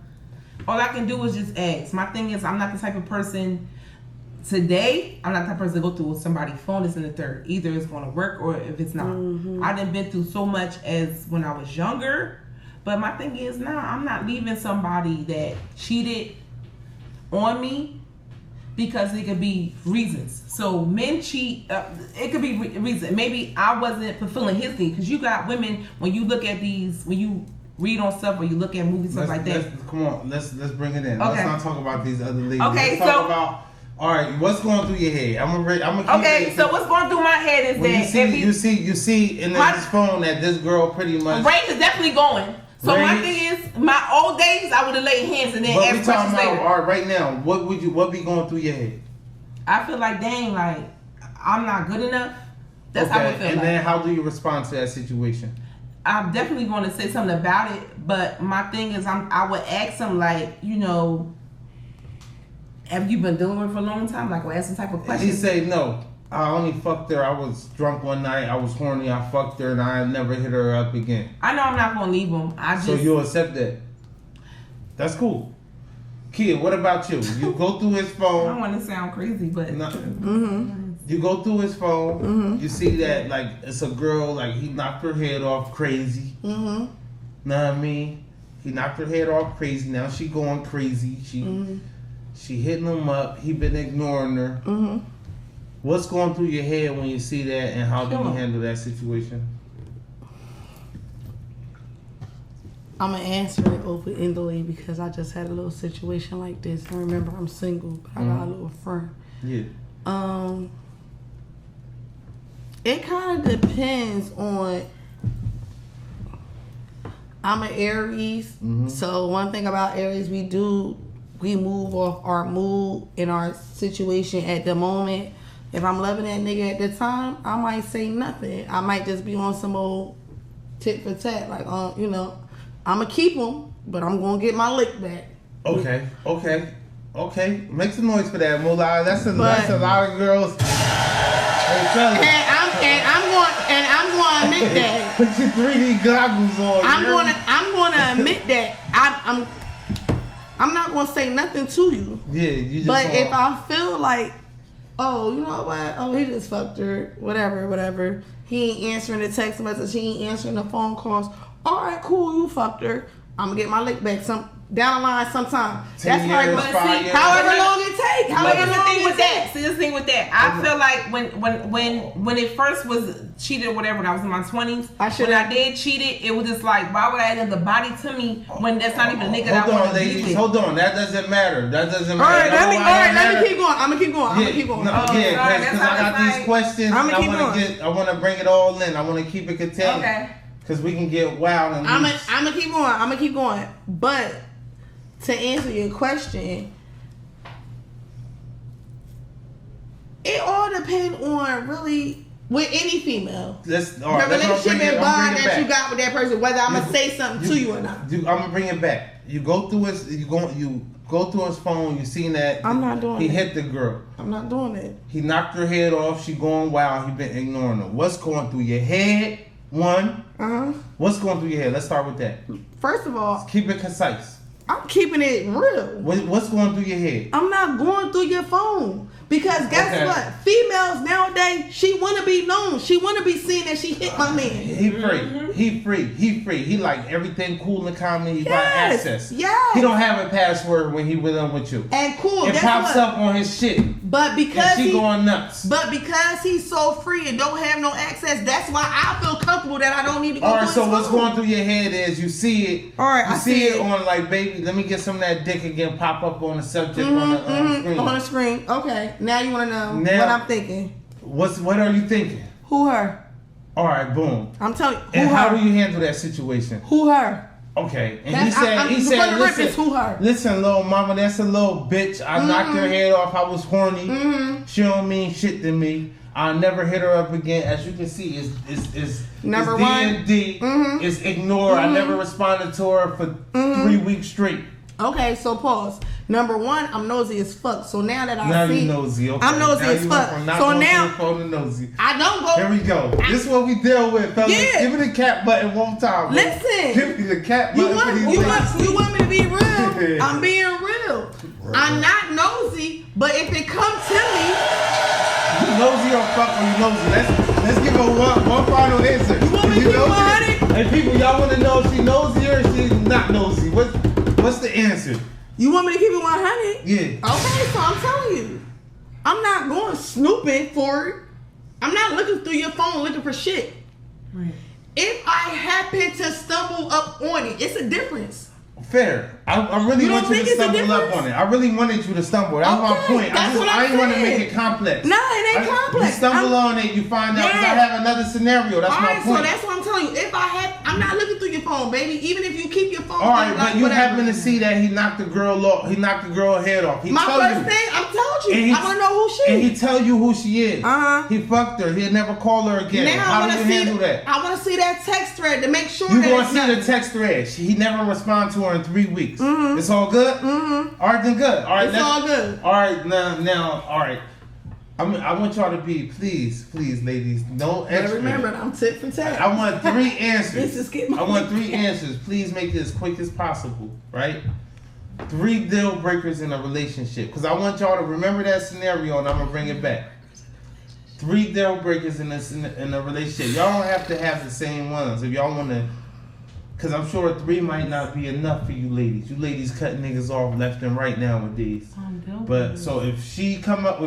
All I can do is just ask. My thing is, I'm not the type of person. Today, I'm not the type of person to go through somebody's phone. It's in the third. Either it's gonna work or if it's not. Mm-hmm. I done been through so much as when I was younger. But my thing is, nah, I'm not leaving somebody that cheated on me. Because it could be reasons. So men cheat. It could be reason. Maybe I wasn't fulfilling his need. Because you got women, when you look at these, when you read on stuff or you look at movies, stuff like that. Come on, let's bring it in. Okay. Let's not talk about these other ladies. Okay, let's talk about. All right, what's going through your head? I'm gonna. Okay, so what's going through my head is when that you see in this phone that this girl pretty much. Range is definitely going. So my thing is, my old days, I would have laid hands and then But we asked talking questions about later. all right, right now. What be going through your head? I feel like, dang, like, I'm not good enough. That's how I feel and like. then how do you respond to that situation? I'm definitely going to say something about it, but my thing is, I would ask him, like, you know, have you been dealing with her for a long time? Like, we'll ask some type of question. He say, no, I only fucked her. I was drunk one night. I was horny. I fucked her, and I never hit her up again. I know I'm not going to leave him. So you'll accept that? That's cool. Kia, what about you? You go through his I phone. don't want to sound crazy, but You go through his phone. You see that, like, it's a girl, like, he knocked her head off crazy. Know what I mean? He knocked her head off crazy. Now she going crazy. She hitting him up. He been ignoring her. What's going through your head when you see that, and how do you handle that situation? I'm gonna answer it open-endedly because I just had a little situation like this. I remember I'm single, but I got a little friend. Yeah. It kind of depends on. I'm an Aries, so one thing about Aries, we move off our mood and our situation at the moment. If I'm loving that nigga at the time, I might say nothing. I might just be on some old tit for tat, like, you know, I'm gonna keep him, but I'm gonna get my lick back. Okay. Make some noise for that, Moolah. That's a lot of girls. Hey, I'm going to admit that. Put your 3D goggles on. I'm gonna admit that I'm not gonna say nothing to you. Yeah, you just. But if I feel like, oh, you know what? Oh, he just fucked her. Whatever. He ain't answering the text message. He ain't answering the phone calls. All right, cool. You fucked her. I'm gonna get my lick back down the line sometime. 10 That's years, like, 5 years. however long it takes. But However here's the long thing it with that. takes. See, this thing with that. I feel like when it first was cheated or whatever, when I was in my 20s, when I did cheat it was just like, why would I add another body to me when that's not even a nigga that I want to be with? Hold on, that doesn't matter. That doesn't All matter. right, let me keep going. I'm gonna keep going. Because I got these questions. I want to bring it all in. I want to keep it contained. Okay. Because we can get wild and I'm gonna keep going. But to answer your question, it all depends on really with any female. The relationship and bond that you got with that person, whether I'm gonna say something to you or not. I'm gonna bring it back. You go through his phone. You seen that I'm not doing he that. hit the girl. I'm not doing it. He knocked her head off. She going wild. He been ignoring her. What's going through your head? One. What's going through your head? Let's start with that. First of all, keep it concise. I'm keeping it real. What's going through your head? I'm not going through your phone. Because guess what? Females nowadays, she want to be known. She want to be seen that she hit my man. He free. He like everything cool and calm. He got access. Yes. He don't have a password when he with you. And cool. It pops up on his shit. But because she going nuts. But because he's so free and don't have no access, that's why I feel comfortable that I don't need to go. All right. So what's going through your head is you see it. All right. You see it on like, baby, let me get some of that dick again. Pop up on the subject on the screen. On the screen. Okay. Now you want to know what I'm thinking. What are you thinking? Who her? All right, boom. I'm telling you. And how do you handle that situation? Who her? Okay. And he said, listen, who her? Listen, little mama, that's a little bitch. I knocked her head off. I was horny. She don't mean shit to me. I'll never hit her up again. As you can see, it's number one. D&D. It's ignore. I never responded to her for 3 weeks straight. Okay, so pause. Number one, I'm nosy as fuck. So now that now you nosy. Okay. I'm nosy as fuck. So now nosy. I don't go. Here we go. This is what we deal with, fellas. Yeah. Give me the cat button one time. Listen. Give me the cat button. You want me to be real? I'm being real. I'm not nosy, but if it comes to me, you nosy or fuck or you nosy? Let's give her one final answer. You want me to keep 100? Hey people, y'all want to know if she nosy or if she's not nosy? What's the answer? You want me to keep it 100? Yeah. Okay, so I'm telling you, I'm not going snooping for it. I'm not looking through your phone looking for shit. Right. If I happen to stumble up on it, it's a difference. Fair. I really want you to stumble up on it. I really wanted you to stumble. That's my point. I didn't want to make it complex. No, it ain't complex. You stumble on it, you find out. Because I have another scenario. That's my point. So that's what I'm telling you. If I'm not looking through your phone, baby. Even if you keep your phone. All right, but you happen to see that he knocked the girl off. He knocked the girl head off. My first thing, I told you. I want to know who she is. And he tell you who she is. He fucked her. He'll never call her again. Now how do you handle that? I want to see that text thread to make sure you that going to see the text thread. He never respond to her in 3 weeks. It's all good? All right, then good. All right, it's all good. All right, now, all right. I want y'all to be, please, ladies, no extra. Remember, I'm tit for tat. I want 3 answers. I want 3 answers. Please make it as quick as possible, right? 3 deal breakers in a relationship. Because I want y'all to remember that scenario and I'm going to bring it back. 3 deal breakers in a relationship. Y'all don't have to have the same ones. If y'all want to, because I'm sure 3 might not be enough for you ladies. You ladies cut niggas off left and right nowadays. But so if Karen come up,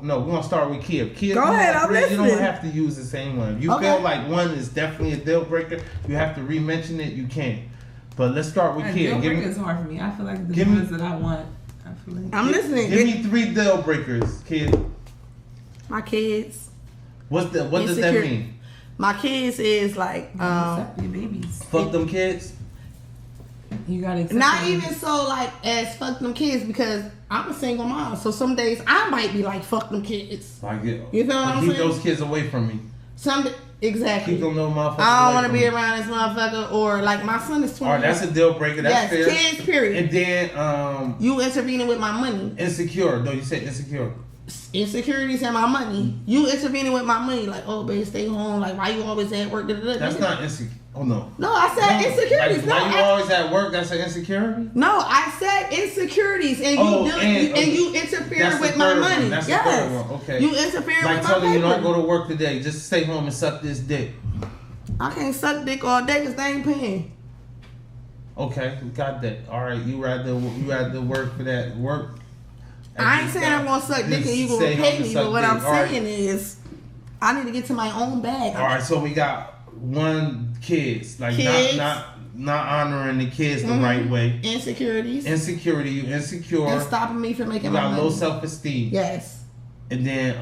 no, we're going to start with Kia. Kia, go ahead, I'm listening. You don't have to use the same one. If you feel like one is definitely a deal breaker, you have to re-mention it, you can. But let's start with Kia. Deal breaker is hard for me. I feel like the ones that I want. I'm listening. Give me 3 deal breakers, kid. My kids. What does that mean? My kids is like accept your babies. Fuck them kids. You gotta accept not them. even so like as fuck them kids because I'm a single mom. So some days I might be like fuck them kids. Like you know what I'm keep saying? Those kids away from me. Exactly. Keep them little motherfuckers. I don't want to be around this motherfucker or like my son is 20. Alright, that's a deal breaker. That's fair. Kids, period. And then you intervening with my money. Insecure. No, you said insecure. Insecurities and my money. You intervening with my money, like, oh, baby, stay home. Like, why you always at work? That's not insecure. Oh, no. No, I said insecurities. Like, why you always at work? That's an insecurity? No, I said insecurities, and you interfere with my money. That's the third one. Okay. You interfere with my money. Like telling you don't go to work today. Just stay home and suck this dick. I can't suck dick all day because they ain't paying. Okay, we got that. All right, you rather work for that work. I ain't saying I'm gonna suck dick and you gonna pay me, but what I'm saying is, I need to get to my own bag. All right, so we got one kids, like not honoring the kids the right way. Insecurities. You insecure. And stopping me from making you my got money. low self-esteem. Yes. And then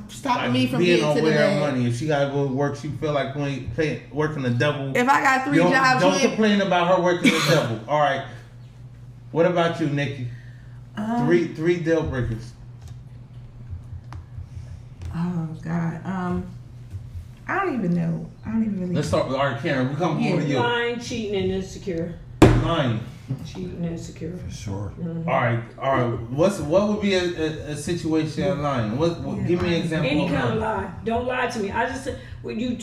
stopping me from being getting to the aware of bag. money. If she gotta go to work, she feel like working a double. If I got 3 jobs, don't complain about her working a double. All right. What about you, Nikki? Three deal breakers. Oh God. I don't even know. I don't even really. Let's start with Karen. We come over to you. Lying, cheating, and insecure. Lying. Cheating and insecure. For sure. Mm-hmm. All right. What would be a situation of lying? Give me an example. Any kind of lie. Don't lie to me. I just said when you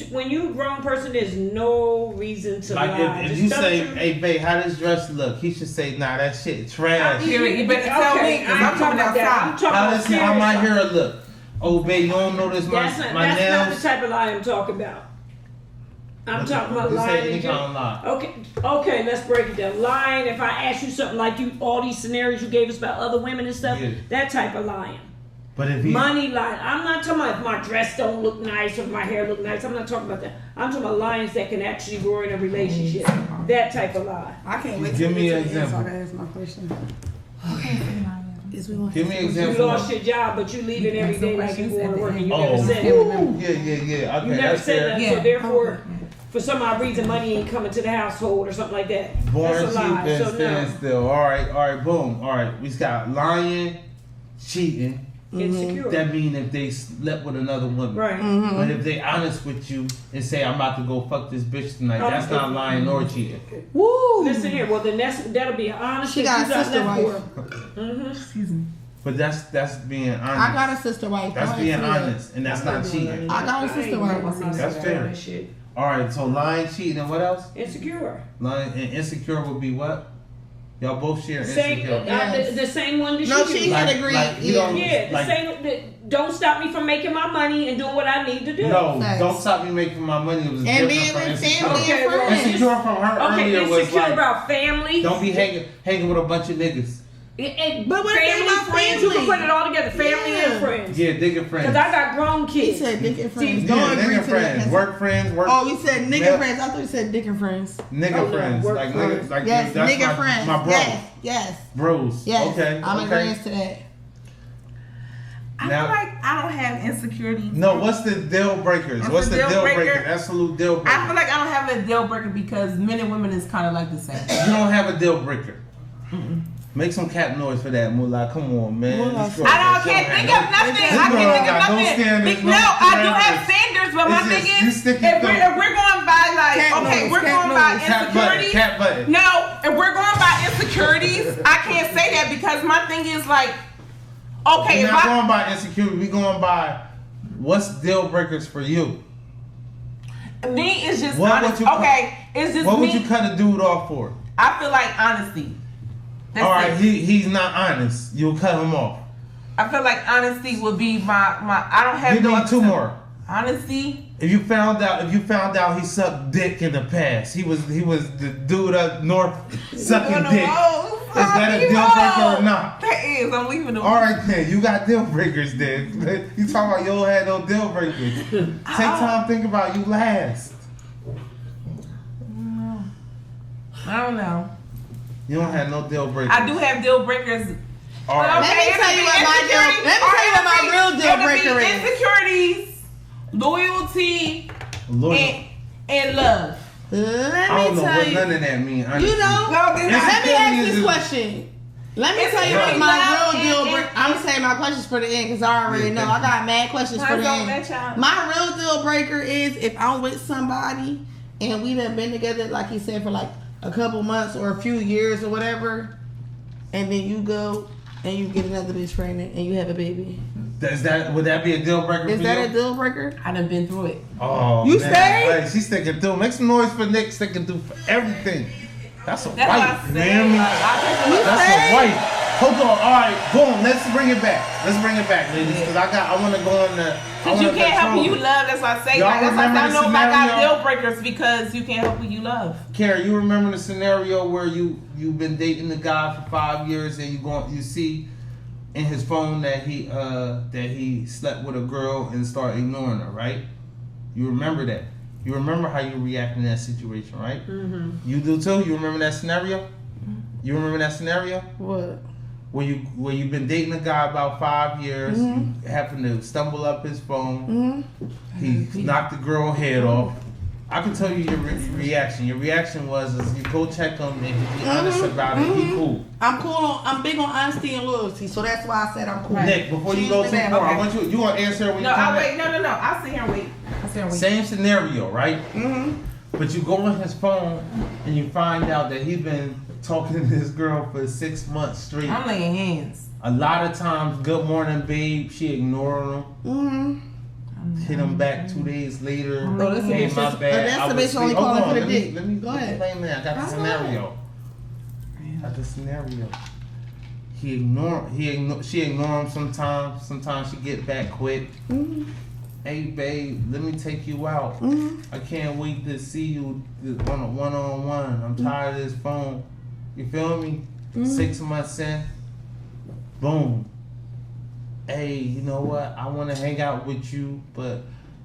a grown person, there's no reason to lie. Like if you say, "Hey, babe, how this dress look?" He should say, "Nah, that shit trash." You better tell me because I'm coming outside. How my hair look? Oh, babe, you don't notice my nails? That's not the type of lie I'm talking about. I'm talking about lying. Okay, let's break it down. Lying, if I ask you something like all these scenarios you gave us about other women and stuff, that type of lying. But if money lying, I'm not talking about if my dress don't look nice or if my hair look nice. I'm not talking about that. I'm talking about lies that can actually grow in a relationship. That type of lie. I can't wait to give me an example. example. So I can ask my question. Give me an example. You lost your job, but you leave it every day like you going to work and you never said it. Yeah. Okay, you never said that. Yeah. So therefore, for some odd reason, money ain't coming to the household or something like that. Born That's a lie. cheap and So stand still. All right, boom. All right, we got lying, cheating. Insecure. That mean if they slept with another woman. Right. But if they honest with you and say, I'm about to go fuck this bitch tonight, that's not lying nor cheating. Woo! Listen here. Well, then that'll be honest. She got a sister wife. Excuse me. But that's being honest. I got a sister wife. That's being honest, and that's not cheating. I got a sister wife. That's fair. All right, so lying, cheating, and what else? Insecure. Lying and insecure would be what? Y'all both share Same, insecure. the same one that No, she she had agreed. The same. Don't stop me from making my money and doing what I need to do. No, don't stop me making my money. It was and different being from with insecure. family and friends. Insecure from her earlier was insecure like, about family. don't be hanging with a bunch of niggas. But what family, about friends, you can family? put it all together. Family and friends. Yeah, dick and friends. Because I got grown He kids. said dick and friends. Yeah, Don't agree nigga to friends, that. work friends, work. Oh, you said nigga Yep. friends. I thought you said dick and friends. Nigga friends, work like friends. niggas, like Yes, that's nigga friends. my bro, Yes. bros. Yes. Okay, I'm agreeing to that. I Now- feel like I don't have insecurities. No, what's the deal breakers? What's the deal breaker? Absolute deal breaker. I feel like I don't have a deal breaker because men and women is kind of like the same. You don't have a deal breaker. Make some cat noise for that, Moolah. Come on, man. Moolah. This girl I she can't don't think have of no- nothing. This I can't girl think of got no nothing. standards, No, no I do have parameters. standards, but my It's thing just, you is, stick if it we're through. going by like, Cat okay, noise, we're cat going by noise. insecurities. Cat button. No, if we're going by insecurities, I can't say that because my thing is like, okay, We're if not I going by insecurity. We're going by what's deal breakers for you. me is just What honest. would you Okay, it's just What me. would you cut a dude off for? I feel like honesty. That's All right, it. he's not honest. You'll cut him off. I feel like honesty would be my. I don't have Give no me other two stuff. more. Honesty. If you found out he sucked dick in the past, he was the dude up north sucking dick. Is that a deal breaker or not? That is. I'm leaving them. All right then, you got deal breakers then. You talking about you don't have no deal breakers. Take time to think about you last. I don't know. You don't have no deal breakers. I do have deal breakers. All right. Let me tell you what my real deal breaker is. Insecurities, loyalty, Loyal. and love. Let I don't me know tell what you. none of that mean. Honestly. You know, No, let me ask this is- question. Let me It's tell you really what my loud real deal and- breaker. I'm gonna say my questions for the end because I already Yeah, know. thank I got mad questions for Mine's the on end. that child. My real deal breaker is if I'm with somebody and we done been together, like he said, for like a couple months or a few years or whatever, and then you go and you get another bitch pregnant and you have a baby. Would that be a deal breaker Is for that you? a deal breaker? I done been through it. Oh, You man. stay? Hey, she's sticking through. Make some noise for Nick sticking through for everything. That's a That's what I wife, said. man. Like, I You That's stay? a wife. Hold on. All right, boom. Let's bring it back. Ladies, because I want to go on the. Because you can't help who you love. That's why I say. Like, that's why I know I got deal breakers because you can't help who you love. Karen, you remember the scenario where you've been dating the guy for 5 years and you see in his phone that he slept with a girl and started ignoring her, right? You remember that. You remember how you react in that situation, right? Mm-hmm. You do too. You remember that scenario? You remember that scenario? What? Where you've been dating a guy about 5 years, you happen to stumble up his phone, he knocked the girl head off. I can tell you your reaction. Your reaction was you go check him and be honest about it. He cool. I'm cool. I'm big on honesty and loyalty, so that's why I said I'm cool. Nick, before you go too far, I want you want to answer when you come back. No. I'll sit here and wait. Same scenario, right? Mm-hmm. But you go on his phone and you find out that he's been talking to this girl for 6 months straight. I'm laying hands. A lot of times, good morning, babe. She ignoring him. Hit him back 2 days later. Oh, that's hey, my bad. That's the bitch only calling for the dick. Let me go ahead. I got the scenario. She ignore him sometimes. Sometimes she get back quick. Mm-hmm. Hey, babe, let me take you out. Mm-hmm. I can't wait to see you on a one-on-one. I'm tired of this phone. You feel me? Mm-hmm. 6 months in, boom. Hey, you know what? I want to hang out with you, but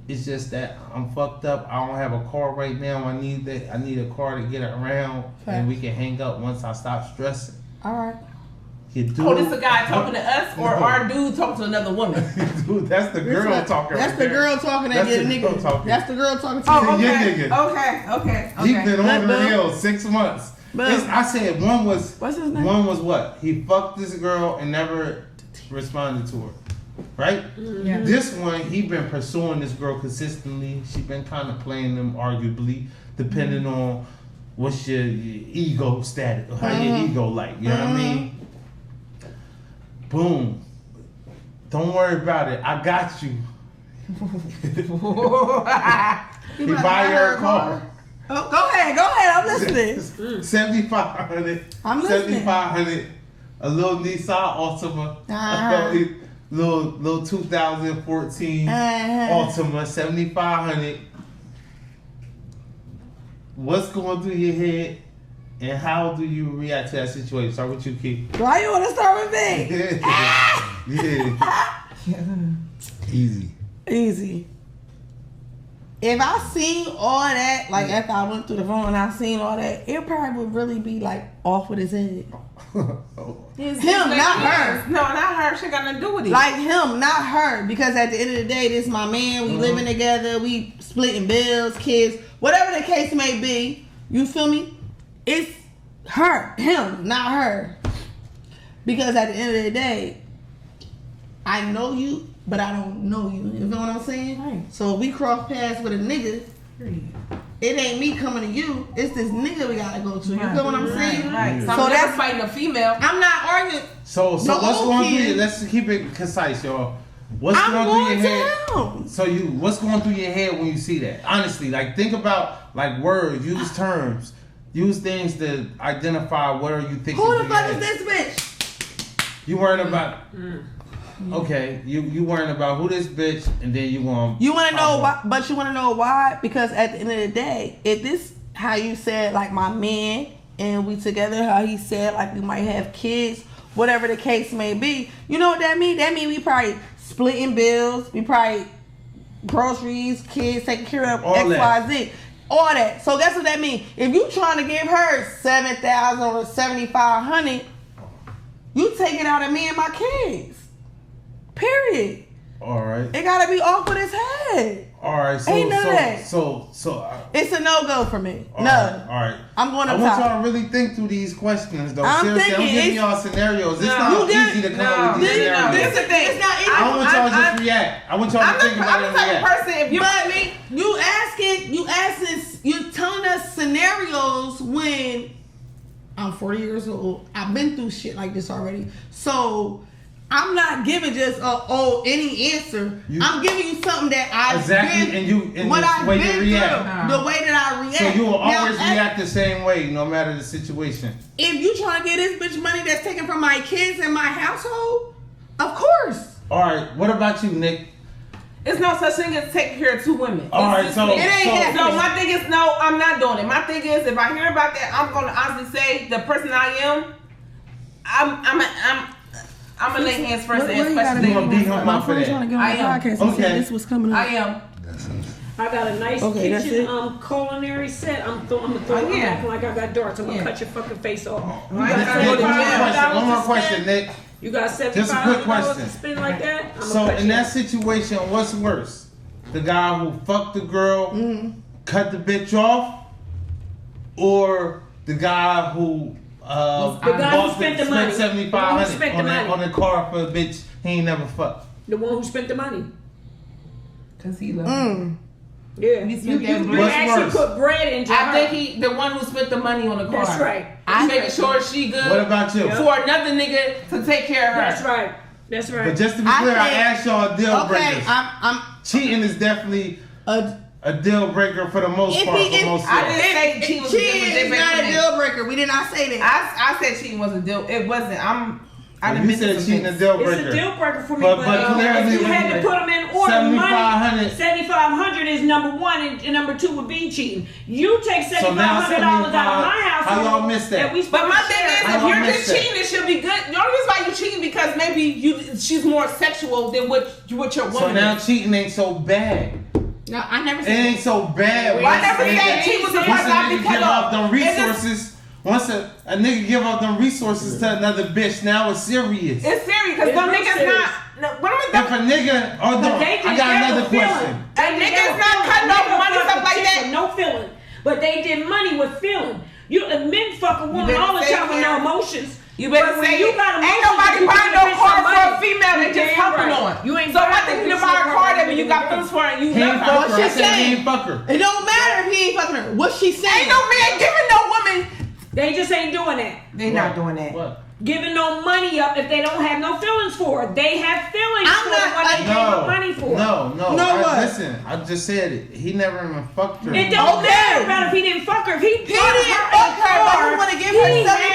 it's just that I'm fucked up. I don't have a car right now. I need a car to get around, and we can hang out once I stop stressing. All right. This a guy talking to us, or our dude talking to another woman? Dude, that's the girl talking. That's the girl talking to your nigga. That's the girl talking to your nigga. Okay. He's been on the hill 6 months. I said one was. What's his name? One was what? He fucked this girl and never responded to her. Right? Yeah. This one, he been pursuing this girl consistently. She been kind of playing them arguably, depending on what's your ego status, or how your ego like. You know what I mean? Boom. Don't worry about it. I got you. He buy her a car. Oh, go ahead. I'm listening. 7,500. I'm listening. 7,500. A little Nissan Altima. Little 2014 Altima, 7,500. What's going through your head, and how do you react to that situation? Start with you, Keith. Why you want to start with me? Yeah. Easy. If I seen all that, like after I went through the phone and I seen all that, it probably would really be like off with his head. Him, not her. No, not her. She got nothing to do with it. Like him, not her. Because at the end of the day, this is my man. We living together. We splitting bills, kids, whatever the case may be. You feel me? It's him, not her. Because at the end of the day, I know you, but I don't know you. You feel what I'm saying? Right. So if we cross paths with a nigga, it ain't me coming to you. It's this nigga we gotta go to. You feel what I'm saying? Right. So that's fighting a female. I'm not arguing. So what's going through your? Let's keep it concise, y'all. What's going through your head? So what's going through your head when you see that? Honestly, like think about like words, use terms, use things to identify what are you thinking. Who the fuck is this bitch? You worrying about? Okay, you worrying about who this bitch, and then you want to know why, but you want to know why? Because at the end of the day, if this how you said like my man and we together, how he said like we might have kids, whatever the case may be, you know what that mean? That mean we probably splitting bills, we probably groceries, kids taking care of all XYZ, all that. So guess what that mean? If you trying to give her 7,000 or 7,500, you take it out of me and my kids. Period. All right. It gotta be off with his head. All right. So, ain't none of that. It's a no-go for me. All right. I'm going to. I want y'all to really think through these questions, though. Seriously, I'm giving y'all scenarios. It's not easy to come up with these scenarios. This is the thing. It's not easy. I want y'all to just react. I want y'all to think about it and react. I'm the type of person. If you want me, you telling us scenarios when I'm 40 years old. I've been through shit like this already. So I'm not giving just any answer. I'm giving you something that I've been, and what I've way been you react. through, the way that I react. So you will always react the same way, no matter the situation. If you trying to get this bitch money that's taken from my kids and my household, of course. All right, what about you, Nick? It's no such thing as taking care of two women. All right, so it ain't so my thing is no, I'm not doing it. My thing is if I hear about that, I'm gonna honestly say the person I am, I'm gonna lay hands first and ask questions. You gonna beat him up for that? Trying to get on the podcast. He said this was coming up. I am. I got a nice kitchen culinary set. I'm gonna throw it back like I got darts. I'm gonna cut your fucking face off. One more question, Nick. You got $7,500 to spend like that? So in that situation, what's worse? The guy who fucked the girl, cut the bitch off, or the guy who spent the money, $7,500 on the car for a bitch he ain't never fucked? The one who spent the money. Cause he loved Yeah, you actually put bread into her. I think the one who spent the money on the car. That's right. I'm making sure she good. What about you? For another nigga to take care of her. That's right. But just to be clear, I asked y'all deal breakers. I'm cheating is definitely a deal breaker for the most part. For most I didn't say cheating was cheating is not a deal breaker. We did not say that. I said cheating was a deal. It wasn't. I didn't you said cheating a deal breaker. It's a deal breaker for me, but if you had to put them in order, $7,500 is number one, and number two would be cheating. You take $7,500 out of my house. How y'all miss that? But my thing is, if you're just cheating, it should be good. The only reason why you cheating because maybe she's more sexual than what your woman. So now cheating ain't so bad. No, I never said it ain't so bad. I never said cheating was the once a part nigga give up them resources. Once a nigga give up them resources to another bitch, now it's serious. It's serious because them niggas not. If a nigga, I got another question. A nigga's not cutting off money, stuff like that. No feeling, but they did money with feeling. Men fuck a woman all the time with no emotions. You better say you got ain't nobody buying no car for a female that just humping on. You ain't so I think you buy a car that mean you got feelings for her and you love her. What she saying? He ain't fuck her. It don't matter if he ain't fucking her. What she saying? Ain't no man giving no woman. They just ain't doing that. They not doing that. What? Giving no money up if they don't have no feelings for her. They have feelings for what they gave her money for. No. Listen, I just said it. He never even fucked her. It don't matter about if he didn't fuck her. If he didn't fuck her, but he want to give her $7,500